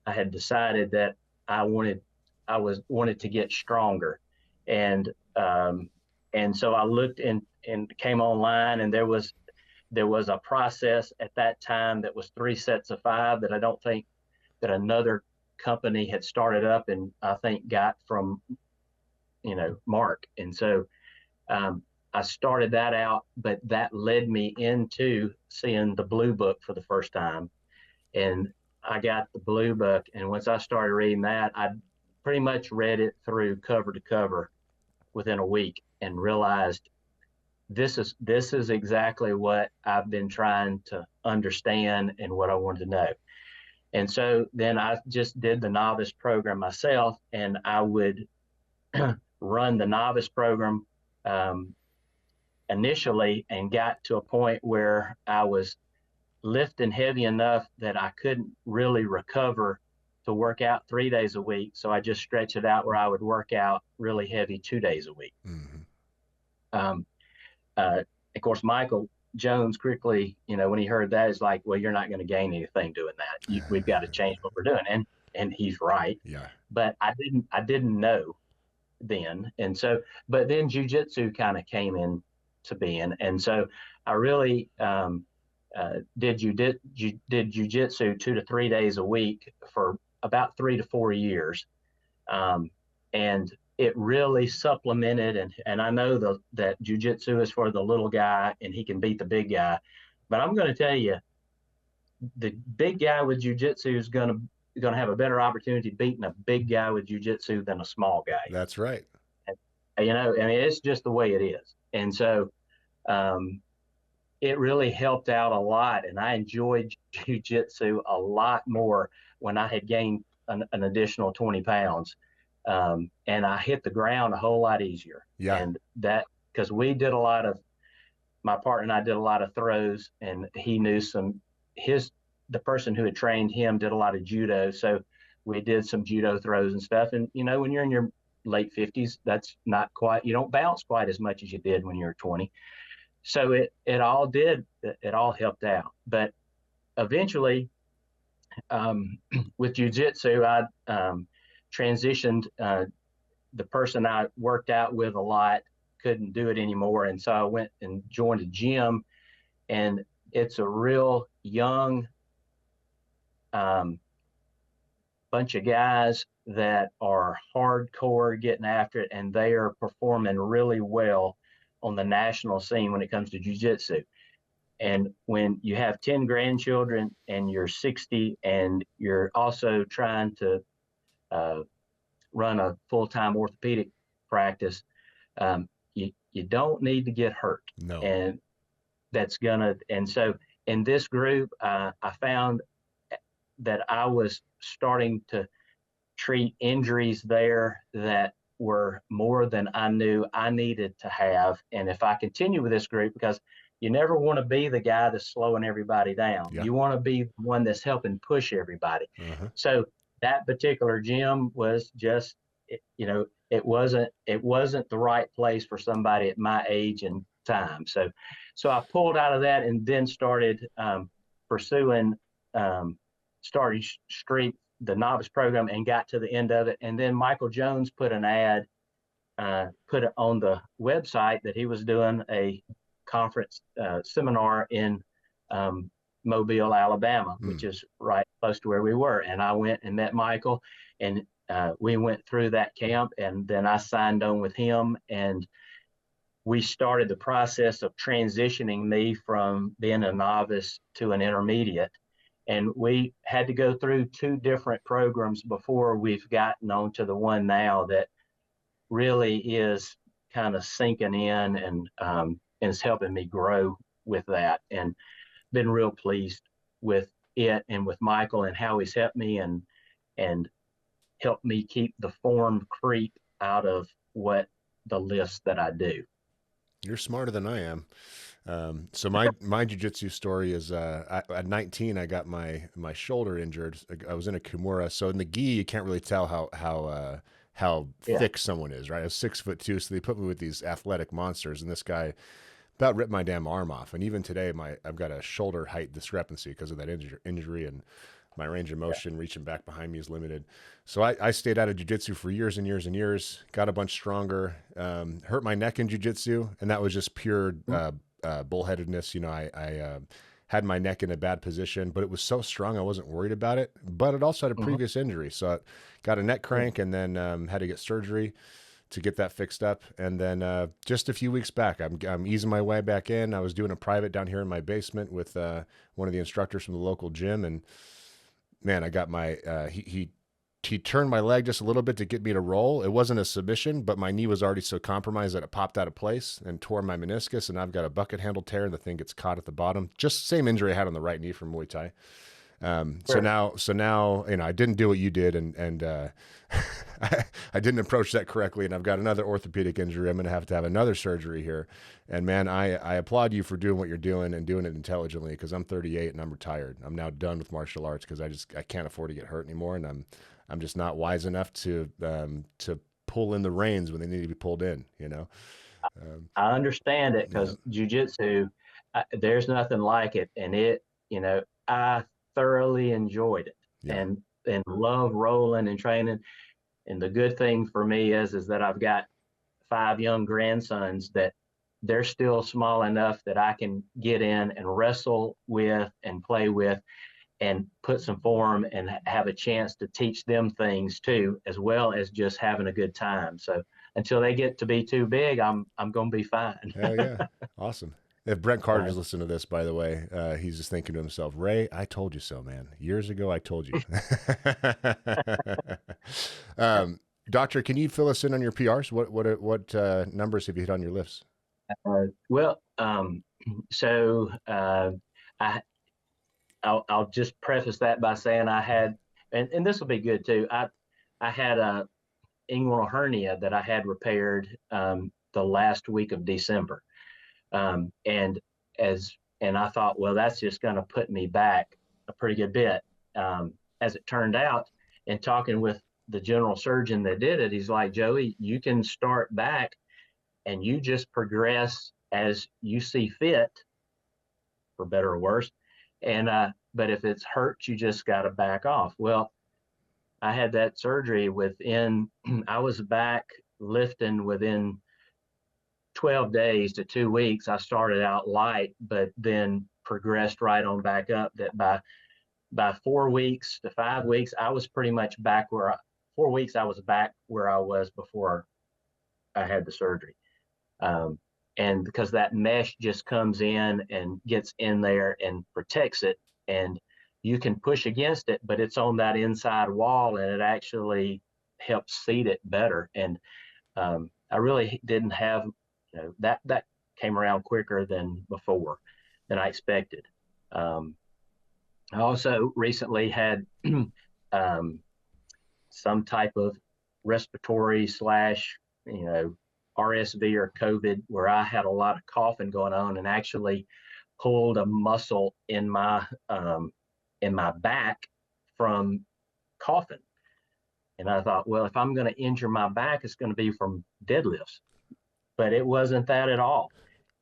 had decided that I wanted to get stronger, and so I looked and came online, and there was a process at that time that was 3 sets of 5 that I don't think that another company had started up, and I think got from Mark. And so I started that out, but that led me into seeing the Blue Book for the first time. And I got the Blue Book, and once I started reading that, I pretty much read it through cover to cover within a week and realized this is exactly what I've been trying to understand and what I wanted to know. And so then I just did the novice program myself, and I would run the novice program initially, and got to a point where I was lifting heavy enough that I couldn't really recover to work out 3 days a week. So I just stretched it out where I would work out really heavy 2 days a week. Of course, Michael Jones quickly, when he heard that, is like, well, you're not going to gain anything doing that. We've got to change what we're doing. And he's right. Yeah. But I didn't know then. And so, but then jiu-jitsu kind of came in to being. And so I really did jiu-jitsu 2 to 3 days a week for about 3 to 4 years. And it really supplemented, and I know that jiu-jitsu is for the little guy and he can beat the big guy, but I'm going to tell you, the big guy with jiu-jitsu is going to have a better opportunity beating a big guy with jiu-jitsu than a small guy. That's right. And, it's just the way it is. And so it really helped out a lot, and I enjoyed jiu-jitsu a lot more when I had gained an additional 20 pounds. And I hit the ground a whole lot easier. Yeah. And that, because my partner and I did a lot of throws, and he knew the person who had trained him did a lot of judo. So we did some judo throws and stuff. And, when you're in your late 50s, that's not quite, you don't bounce quite as much as you did when you were 20. So it all helped out. But eventually, with jiu-jitsu, I transitioned. The person I worked out with a lot couldn't do it anymore, and so I went and joined a gym, and it's a real young bunch of guys that are hardcore getting after it, and they are performing really well on the national scene when it comes to jiu-jitsu. And when you have 10 grandchildren and you're 60, and you're also trying to run a full-time orthopedic practice, you don't need to get hurt. No. And and so in this group, I found that I was starting to treat injuries there that were more than I knew I needed to have. And if I continue with this group, because you never want to be the guy that's slowing everybody down. Yeah. You want to be the one that's helping push everybody. Uh-huh. So that particular gym was just, it wasn't the right place for somebody at my age and time. So I pulled out of that and then started pursuing started straight the novice program and got to the end of it. And then Michael Jones put an ad, put it on the website that he was doing a conference seminar in Mobile, Alabama, which is right close to where we were. And I went and met Michael, and we went through that camp, and then I signed on with him, and we started the process of transitioning me from being a novice to an intermediate. And we had to go through 2 different programs before we've gotten on to the one now that really is kind of sinking in and is helping me grow with that. And been real pleased with it and with Michael and how he's helped me and helped me keep the form creep out of what the lifts that I do. You're smarter than I am. So my jiu-jitsu story is at 19 I got my shoulder injured. I was in a Kimura, so in the gi you can't really tell how thick someone is, right? I was 6'2", so they put me with these athletic monsters, and this guy about ripped my damn arm off. And even today I've got a shoulder height discrepancy because of that injury, and my range of motion reaching back behind me is limited. So I stayed out of jiu-jitsu for years and years and years, got a bunch stronger, hurt my neck in jiu-jitsu, and that was just pure bullheadedness. I had my neck in a bad position, but it was so strong I wasn't worried about it. But it also had a previous injury, so I got a neck crank and then had to get surgery to get that fixed up. And then just a few weeks back, I'm easing my way back in. I was doing a private down here in my basement with one of the instructors from the local gym, and man, I got my he turned my leg just a little bit to get me to roll. It wasn't a submission, but my knee was already so compromised that it popped out of place and tore my meniscus, and I've got a bucket handle tear, and the thing gets caught at the bottom. Just the same injury I had on the right knee from Muay Thai. So now, I didn't do what you did, and I didn't approach that correctly, and I've got another orthopedic injury. I'm going to have another surgery here. And man, I applaud you for doing what you're doing and doing it intelligently, because I'm 38 and I'm retired. I'm now done with martial arts because I can't afford to get hurt anymore, and I'm just not wise enough to pull in the reins when they need to be pulled in. I understand it, because jiu-jitsu, there's nothing like it, and I thoroughly enjoyed it and love rolling and training. And the good thing for me is that I've got 5 young grandsons that they're still small enough that I can get in and wrestle with and play with and put some form and have a chance to teach them things too, as well as just having a good time. So until they get to be too big, I'm going to be fine. Hell yeah. Awesome. If Brent Carter's listening to this, by the way, he's just thinking to himself, Ray, I told you so, man. Years ago, I told you. Doctor, can you fill us in on your PRs? What numbers have you hit on your lifts? I'll just preface that by saying I had, and this will be good too. I had a inguinal hernia that I had repaired the last week of December. And I thought, well, that's just going to put me back a pretty good bit. As it turned out, in talking with the general surgeon that did it, he's like, Joey, you can start back and you just progress as you see fit, for better or worse. But if it's hurt, you just got to back off. Well, I had that surgery I was back lifting within 12 days to 2 weeks. I started out light, but then progressed right on back up. That by 4 weeks to 5 weeks, I was pretty much back 4 weeks, I was back where I was before I had the surgery. And because that mesh just comes in and gets in there and protects it, and you can push against it, but it's on that inside wall, and it actually help seat it better. And I really didn't have, that came around quicker than before than I expected. I also recently had some type of respiratory slash, RSV or COVID, where I had a lot of coughing going on, and actually pulled a muscle in my back from coughing. And I thought, well, if I'm going to injure my back, it's going to be from deadlifts. But it wasn't that at all.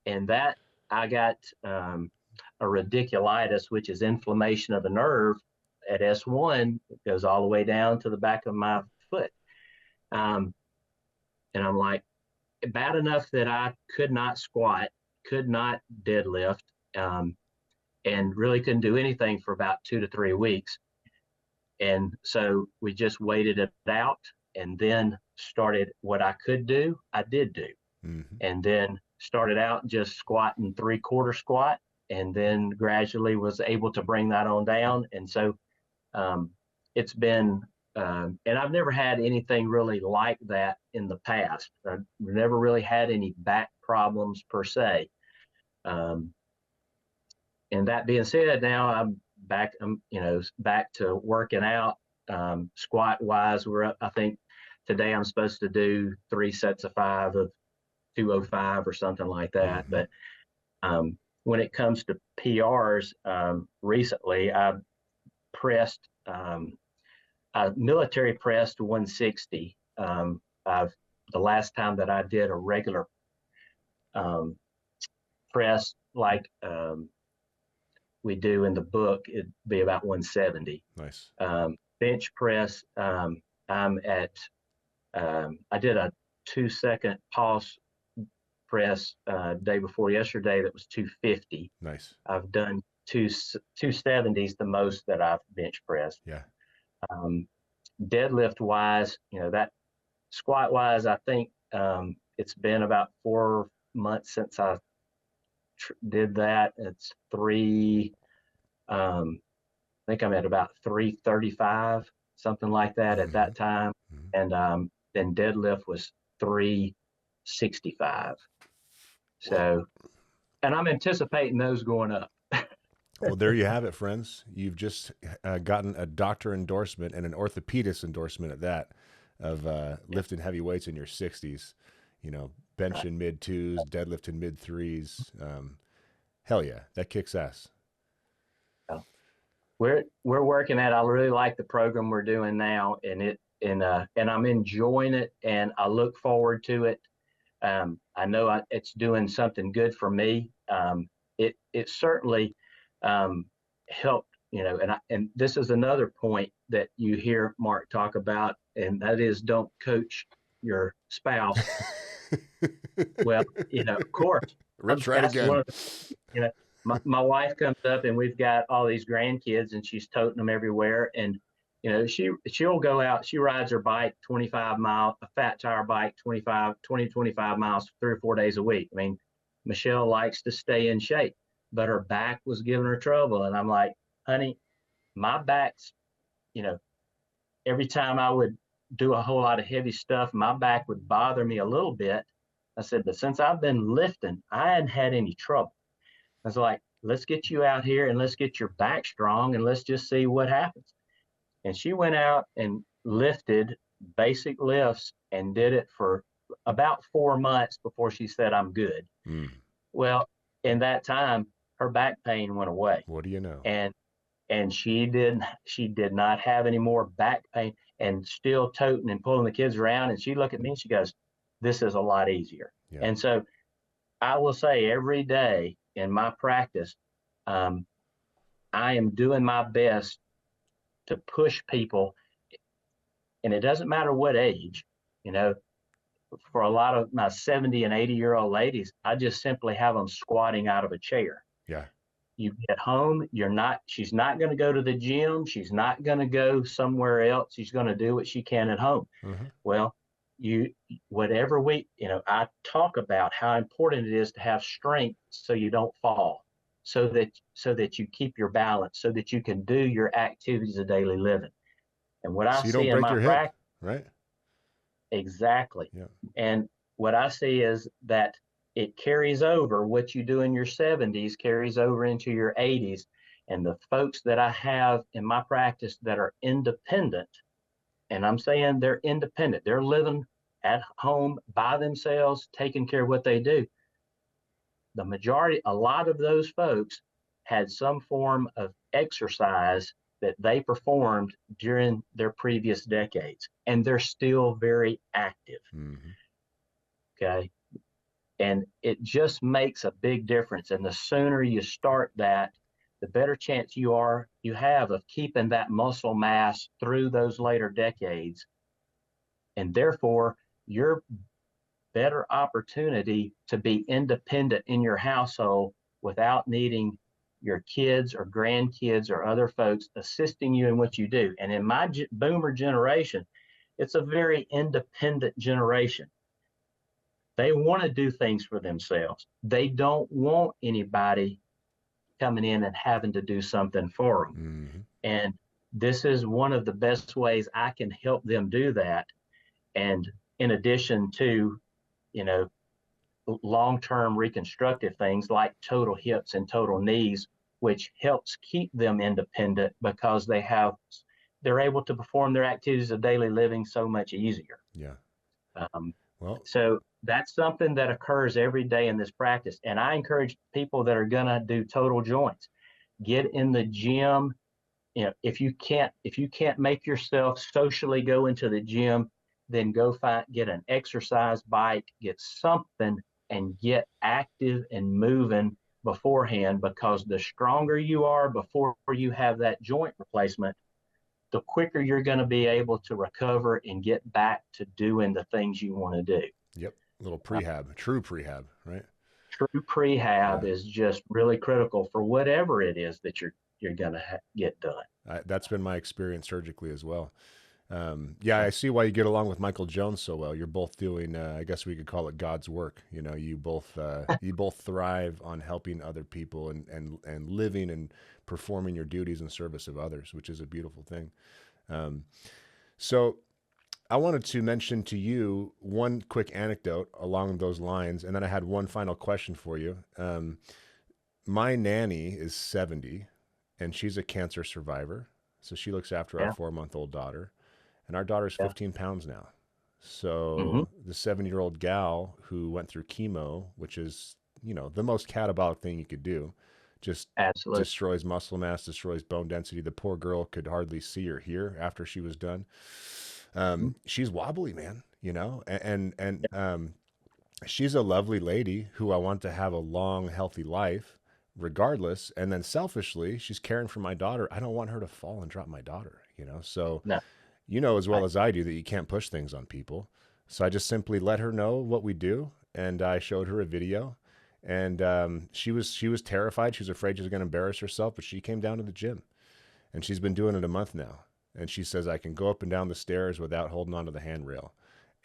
And that I got a radiculitis, which is inflammation of the nerve at S1. It goes all the way down to the back of my foot. And I'm like, bad enough that I could not squat, could not deadlift, and really couldn't do anything for about 2 to 3 weeks. And so we just waited it out, and then started what I could do, I did do. Mm-hmm. And then started out just squatting 3/4 squat, and then gradually was able to bring that on down. And so it's been, and I've never had anything really like that in the past. I've never really had any back problems per se. And that being said, now I'm back to working out. Squat wise, we're up, I think today I'm supposed to do 3 sets of 5 of 205 or something like that. Mm-hmm. But when it comes to PRs, recently I pressed, I military pressed 160. The last time that I did a regular press like we do in the book, it'd be about 170. Nice. Bench press, I'm at, I did a 2-second pulse press day before yesterday that was 250. Nice. I've done 270s, the most that I've bench pressed. Yeah. Deadlift wise, that squat wise, I think it's been about 4 months since I did that. It's I think I'm at about 335, something like that at that time. Mm-hmm. And then deadlift was 365. So, and I'm anticipating those going up. Well, there you have it, friends. You've just gotten a doctor endorsement and an orthopedist endorsement at that of lifting heavy weights in your 60s, bench in mid 2s, deadlift in mid 3s. Hell yeah, that kicks ass. We're working at, I really like the program we're doing now, and I'm enjoying it, and I look forward to it. I know it's doing something good for me. It certainly helped, and this is another point that you hear Mark talk about, and that is don't coach your spouse. Well, of course. Rips right again. My wife comes up, and we've got all these grandkids, and she's toting them everywhere. And, she'll go out, she rides her bike 25 miles, a fat tire bike, 20 to 25 miles, 3 or 4 days a week. I mean, Michelle likes to stay in shape, but her back was giving her trouble. And I'm like, honey, my back's, every time I would do a whole lot of heavy stuff, my back would bother me a little bit. I said, but since I've been lifting, I hadn't had any trouble. I was like, let's get you out here and let's get your back strong and let's just see what happens. And she went out and lifted basic lifts and did it for about 4 months before she said, I'm good. Mm. Well, in that time, her back pain went away. What do you know? And she did not have any more back pain, and still toting and pulling the kids around. And she looked at me and she goes, this is a lot easier. Yeah. And so I will say every day in my practice, I am doing my best to push people, and it doesn't matter what age, for a lot of my 70 and 80-year-old ladies, I just simply have them squatting out of a chair. Yeah. You get home, she's not going to go to the gym. She's not going to go somewhere else. She's going to do what she can at home. Mm-hmm. Well, I talk about how important it is to have strength so you don't fall, so that you keep your balance, so that you can do your activities of daily living. And what I see in my practice, right? Exactly. Yeah. And what I see is that it carries over. What you do in your 70s carries over into your 80s. And the folks that I have in my practice that are independent, and I'm saying they're independent, they're living at home by themselves, taking care of what they do. The majority, a lot of those folks had some form of exercise that they performed during their previous decades, and they're still very active. Hmm. Okay. And it just makes a big difference. And the sooner you start that, the better chance you have of keeping that muscle mass through those later decades. And therefore, your better opportunity to be independent in your household without needing your kids or grandkids or other folks assisting you in what you do. And in my boomer generation, it's a very independent generation. They want to do things for themselves. They don't want anybody coming in and having to do something for them. Hmm. And this is one of the best ways I can help them do that. And in addition to, you know, long-term reconstructive things like total hips and total knees, which helps keep them independent because they're able to perform their activities of daily living so much easier. Yeah. Um, Well, so that's something that occurs every day in this practice. And I encourage people that are going to do total joints, get in the gym. You know, if you can't make yourself socially go into the gym, then get an exercise bike, get something, and get active and moving beforehand, because the stronger you are before you have that joint replacement, the quicker you're going to be able to recover and get back to doing the things you want to do. yep. Little prehab, true prehab, right? True prehab Yeah. is just really critical for whatever it is that you're going to get done. That's been my experience surgically as well. Yeah, I see why you get along with Michael Jones so well. You're both doing, I guess we could call it God's work. You know, you both thrive on helping other people and living and performing your duties in service of others, which is a beautiful thing. Um, so I wanted to mention to you one quick anecdote along those lines, and then I had one final question for you. My nanny is 70, and she's a cancer survivor, so she looks after our Yeah. 4-month-old daughter, and our daughter's Yeah. 15 pounds now. Hmm. So the 7-year-old gal who went through chemo, which is, you know, the most catabolic thing you could do, just Absolutely. destroys muscle mass, destroys bone density. The poor girl could hardly see or hear after she was done. Mhm. She's wobbly, man, you know, and she's a lovely lady who I want to have a long, healthy life regardless. And then selfishly, she's caring for my daughter. I don't want her to fall and drop my daughter, you know? So, No, you know, as well right. as I do, that you can't push things on people. So I just simply let her know what we do. And I showed her a video, and she was terrified. She was afraid she was going to embarrass herself, but she came down to the gym, and she's been doing it a month now. And she says, I can go up and down the stairs without holding onto the handrail.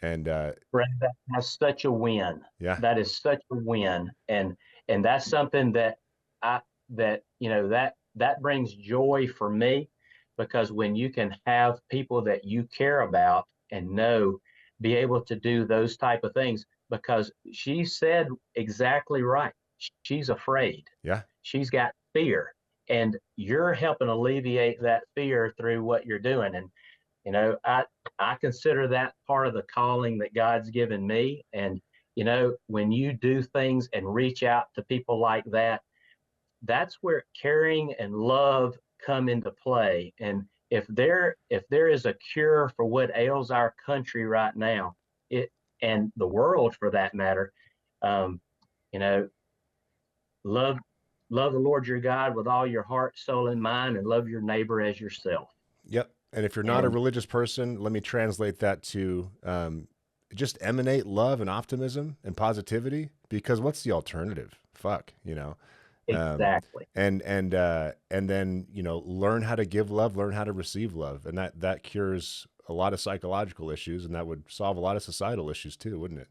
And Brad, that's such a win. yeah, That is such a win, and that's something that I that you know that brings joy for me, because when you can have people that you care about and know be able to do those type of things, because she said exactly right. She's afraid. yeah, She's got fear, and you're helping alleviate that fear through what you're doing. And you know, I consider that part of the calling that God's given me. And you know, when you do things and reach out to people like that, that's where caring and love come into play. And if there is a cure for what ails our country right now, it and the world for that matter, um, you know, love love the Lord your God with all your heart, soul, and mind, and love your neighbor as yourself. yep. And if you're not a And religious person, let me translate that to just emanate love and optimism and positivity. Because what's the alternative? Fuck, you know. Um, exactly. and then, you know, learn how to give love, learn how to receive love, and that cures a lot of psychological issues, and that would solve a lot of societal issues too, wouldn't it?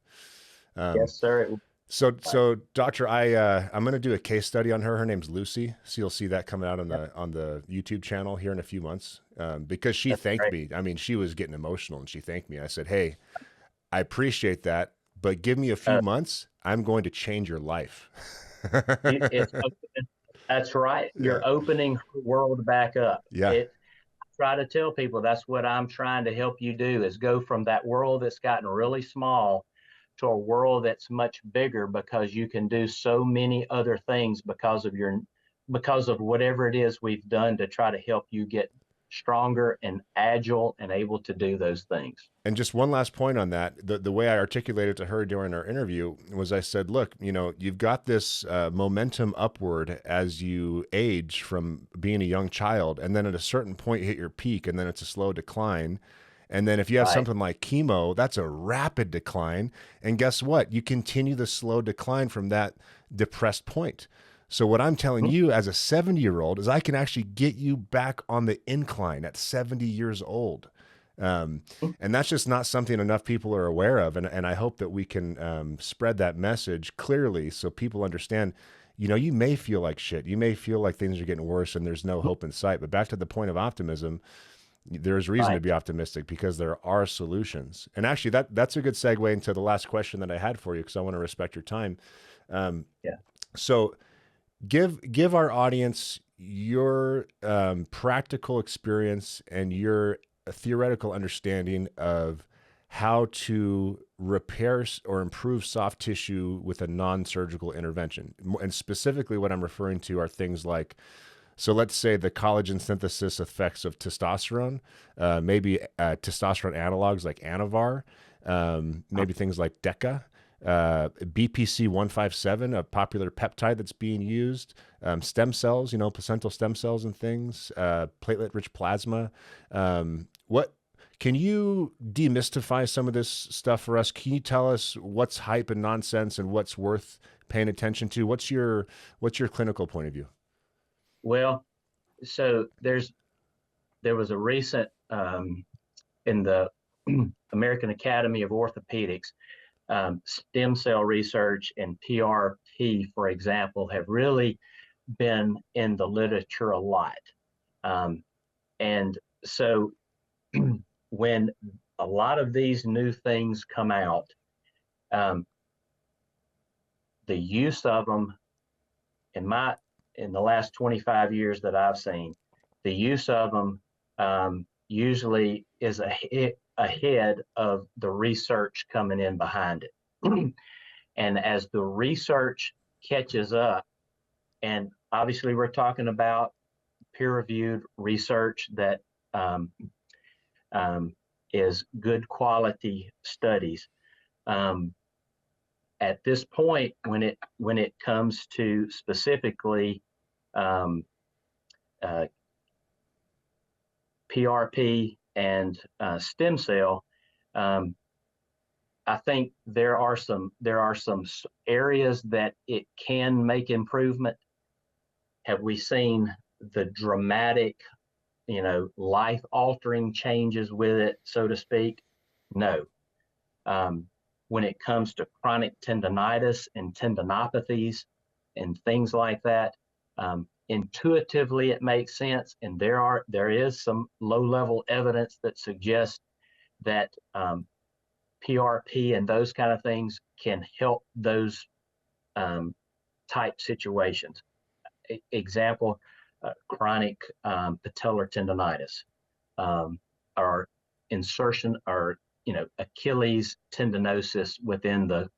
Um, Yes, sir. so doctor, I'm going to do a case study on her. Her name's Lucy. So you'll see that coming out on the YouTube channel here in a few months. Because she That's thanked great. me. I mean, she was getting emotional, and she thanked me. I said, hey, I appreciate that, but give me a few Uh, months. I'm going to change your life. it's that's right. Yeah. You're opening her world back up. Yeah. It try to tell people that's what I'm trying to help you do is go from that world that's gotten really small to a world that's much bigger because you can do so many other things because of whatever it is we've done to try to help you get stronger and agile and able to do those things. And just one last point on that, the way I articulated to her during our interview was I said, look, you've got this momentum upward as you age from being a young child. And then at a certain point, you hit your peak, and then it's a slow decline. And then if you have Right. something like chemo, that's a rapid decline. And guess what? You continue the slow decline from that depressed point. So what I'm telling you as a 70-year-old is I can actually get you back on the incline at 70 years old. And that's just not something enough people are aware of. And I hope that we can spread that message clearly so people understand, you may feel like shit. You may feel like things are getting worse and there's no hope in sight. But back to the point of optimism, there's reason to Right. be optimistic because there are solutions. And actually, that's a good segue into the last question that I had for you because I want to respect your time. Um, Yeah. so give our audience your practical experience and your theoretical understanding of how to repair or improve soft tissue with a non-surgical intervention. And specifically what I'm referring to are things like, so let's say the collagen synthesis effects of testosterone, maybe testosterone analogs like Anavar, maybe things like DECA, BPC 157, a popular peptide that's being used, stem cells, placental stem cells and things, platelet-rich plasma. What can you demystify some of this stuff for us? Can you tell us what's hype and nonsense and what's worth paying attention to? What's your clinical point of view? Well, so there was a recent in the American Academy of Orthopedics, stem cell research and PRP, for example, have really been in the literature a lot. And so when a lot of these new things come out, um, the use of them in the last 25 years that I've seen, the use of them usually is ahead of the research coming in behind it. And as the research catches up, and obviously we're talking about peer-reviewed research that um, is good quality studies. At this point, when it comes to specifically um, uh, PRP and stem cell, um, I think there are some areas that it can make improvement. Have we seen the dramatic, life-altering changes with it, so to speak? No. When it comes to chronic tendonitis and tendinopathies and things like that, intuitively it makes sense, and there is some low-level evidence that suggests that PRP and those kind of things can help those type situations. Example, chronic patellar tendonitis, or insertion, or Achilles tendinosis within the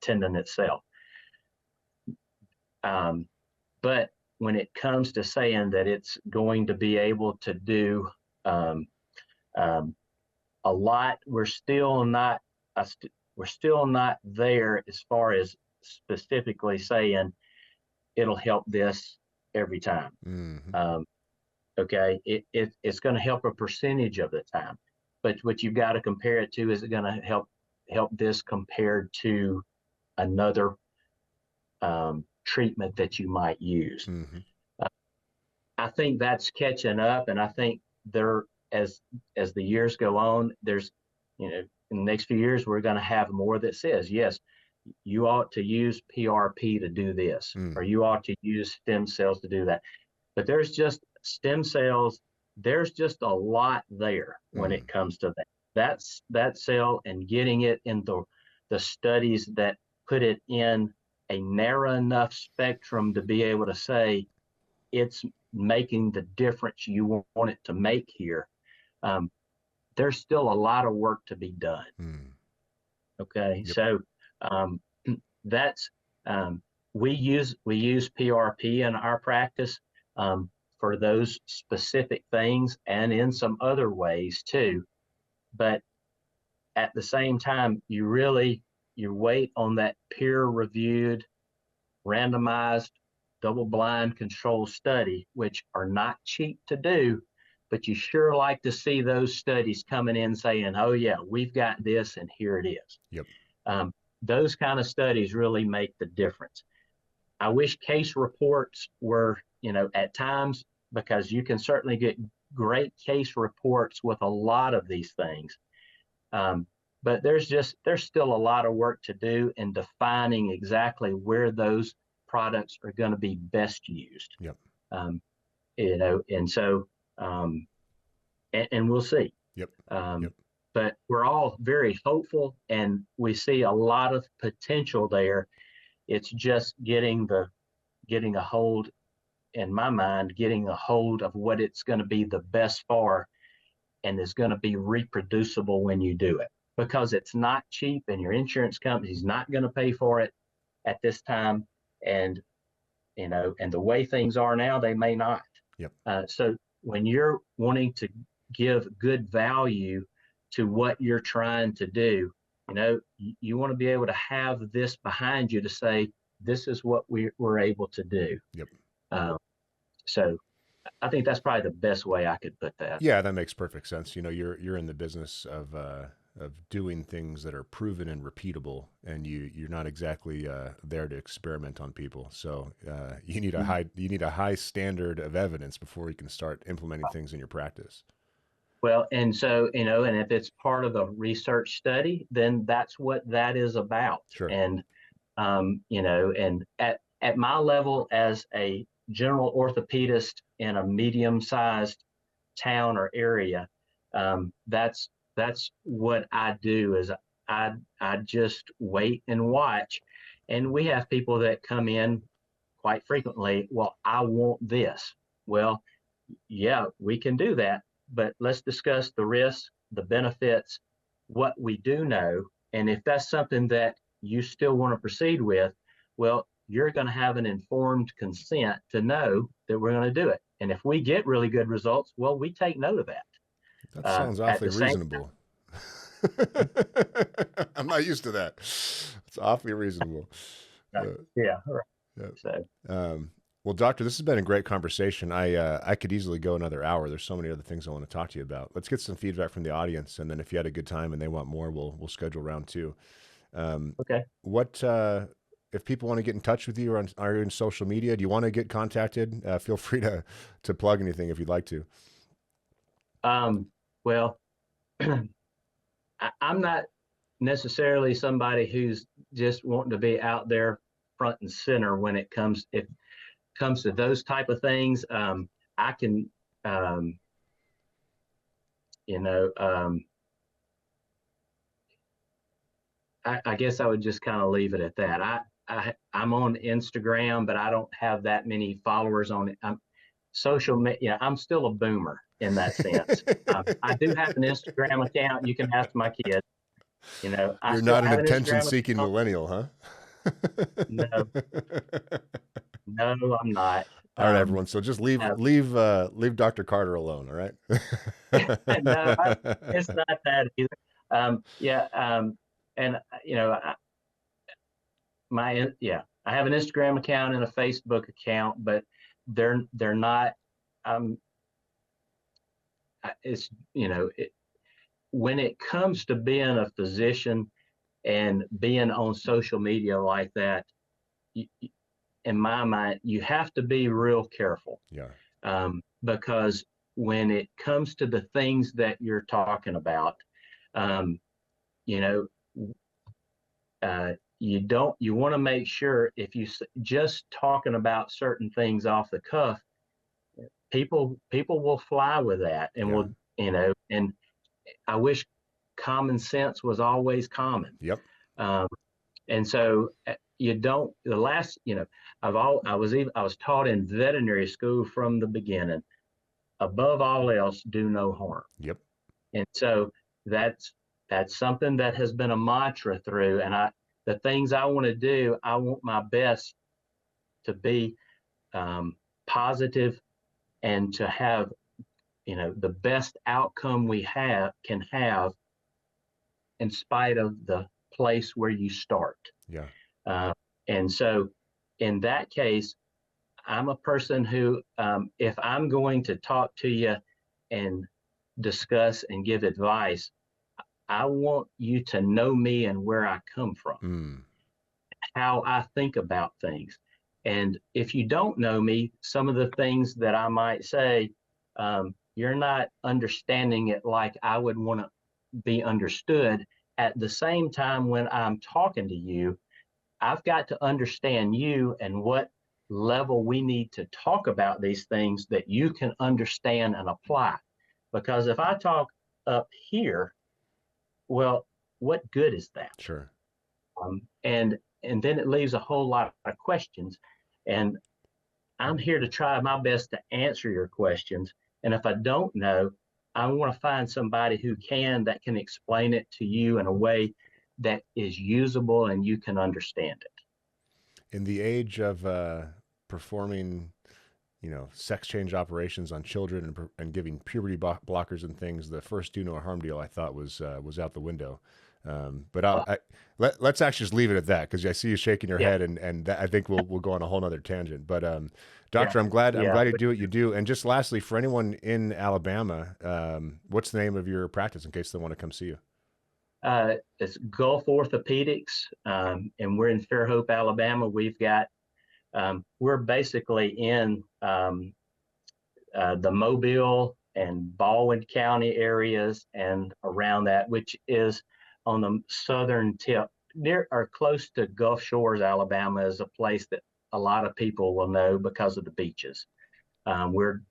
tendon itself. But when it comes to saying that it's going to be able to do a lot, we're still not there as far as specifically saying it'll help this every time. Mm-hmm. Okay, it's going to help a percentage of the time, but what you've got to compare it to, is it going to help this compared to another treatment that you might use? Mm-hmm. I think that's catching up, and I think as the years go on, there's in the next few years we're going to have more that says, yes, you ought to use PRP to do this, or you ought to use stem cells to do that. But there's just a lot there when it comes to that. that cell and getting it in the studies that put it in a narrow enough spectrum to be able to say it's making the difference you want it to make here. There's still a lot of work to be done. Okay, Yep. so that's we use PRP in our practice for those specific things and in some other ways too. But at the same time, you wait on that peer-reviewed, randomized, double-blind control study, which are not cheap to do, but you sure like to see those studies coming in saying, oh yeah, we've got this and here it is. Yep. Those kind of studies really make the difference. I wish case reports were, at times, because you can certainly get great case reports with a lot of these things. But there's still a lot of work to do in defining exactly where those products are going to be best used. Yep. And so, and we'll see. Yep. But we're all very hopeful, and we see a lot of potential there. It's just getting a hold, in my mind, getting a hold of what it's going to be the best for, and is going to be reproducible when you do it, because it's not cheap, and your insurance company's not going to pay for it at this time, and and the way things are now, they may not. Yep. So when you're wanting to give good value to what you're trying to do, you want to be able to have this behind you to say, this is what we're able to do. Yep. So I think that's probably the best way I could put that. Yeah, that makes perfect sense. You're in the business of doing things that are proven and repeatable, and you're not exactly there to experiment on people. So you need a high standard of evidence before you can start implementing things in your practice. Well, and so, and if it's part of a research study, then that's what that is about. Sure. And, and at my level as a general orthopedist in a medium-sized town or area, that's what I do. Is I just wait and watch. And we have people that come in quite frequently. Well, I want this. Well, yeah, we can do that, but let's discuss the risks, the benefits, what we do know. And if that's something that you still want to proceed with, well, you're going to have an informed consent to know that we're going to do it. And if we get really good results, well, we take note of that. That sounds awfully reasonable. I'm not used to that. It's awfully reasonable. Yeah. Right. Yeah. So, well, Doctor, this has been a great conversation. I could easily go another hour. There's so many other things I want to talk to you about. Let's get some feedback from the audience, and then if you had a good time and they want more, we'll schedule round two. okay. What if people want to get in touch with you, or are you in social media? Do you want to get contacted? Feel free to plug anything if you'd like to. Well, I'm not necessarily somebody who's just wanting to be out there front and center when it comes to those type of things. I can, I guess I would just kind of leave it at that. I'm on Instagram, but I don't have that many followers on it. Social media. I'm still a boomer in that sense. I do have an Instagram account. You can ask my kids. You're not an attention-seeking millennial, huh? No, I'm not. All right, everyone. So just leave Dr. Carter alone. All right. No, it's not that either. And I have an Instagram account and a Facebook account, but they're not. It's when it comes to being a physician and being on social media like that, in my mind, you have to be real careful. Yeah. Because when it comes to the things that you're talking about, you want to make sure if you just talking about certain things off the cuff, people will fly with that, and will, and I wish common sense was always common. Yep. Um, and so you don't, the last, I was taught in veterinary school from the beginning, above all else, do no harm. Yep. And so that's something that has been a mantra through. And the things I want to do, I want my best to be positive and to have, the best outcome we can have in spite of the place where you start. Yeah. And so in that case, I'm a person who, if I'm going to talk to you and discuss and give advice, I want you to know me and where I come from, how I think about things. And if you don't know me, some of the things that I might say, you're not understanding it like I would want to be understood. At the same time, when I'm talking to you, I've got to understand you and what level we need to talk about these things that you can understand and apply. Because if I talk up here, well, what good is that? Sure. And then it leaves a whole lot of questions. And I'm here to try my best to answer your questions. And if I don't know, I want to find somebody that can explain it to you in a way that is usable and you can understand it. In the age of performing, sex change operations on children and giving puberty blockers and things, the first do no harm deal I thought was out the window. But let's actually just leave it at that, because I see you shaking your head, and I think we'll go on a whole nother tangent. But Doctor, I'm glad you do what you do. And just lastly, for anyone in Alabama, what's the name of your practice in case they want to come see you? It's Gulf Orthopedics, and we're in Fairhope, Alabama. We've got we're basically in the Mobile and Baldwin County areas and around that, which is on the southern tip, near or close to Gulf Shores, Alabama, is a place that a lot of people will know because of the beaches. We're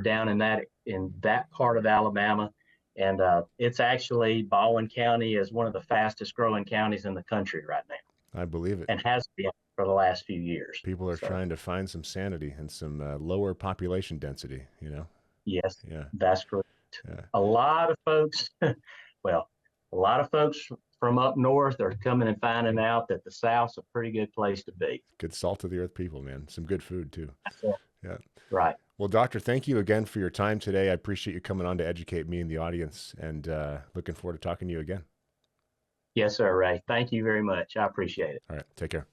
down in that part of Alabama, and it's actually, Baldwin County is one of the fastest growing counties in the country right now. I believe it. And has been for the last few years. People are trying to find some sanity and some lower population density, Yes, Yeah. that's correct. Yeah. A lot of folks, a lot of folks from up north are coming and finding out that the South's a pretty good place to be. Good salt of the earth people, man. Some good food too. Yeah. Right. Well, Doctor, thank you again for your time today. I appreciate you coming on to educate me and the audience, and looking forward to talking to you again. Yes, sir, Ray. Thank you very much. I appreciate it. All right. Take care.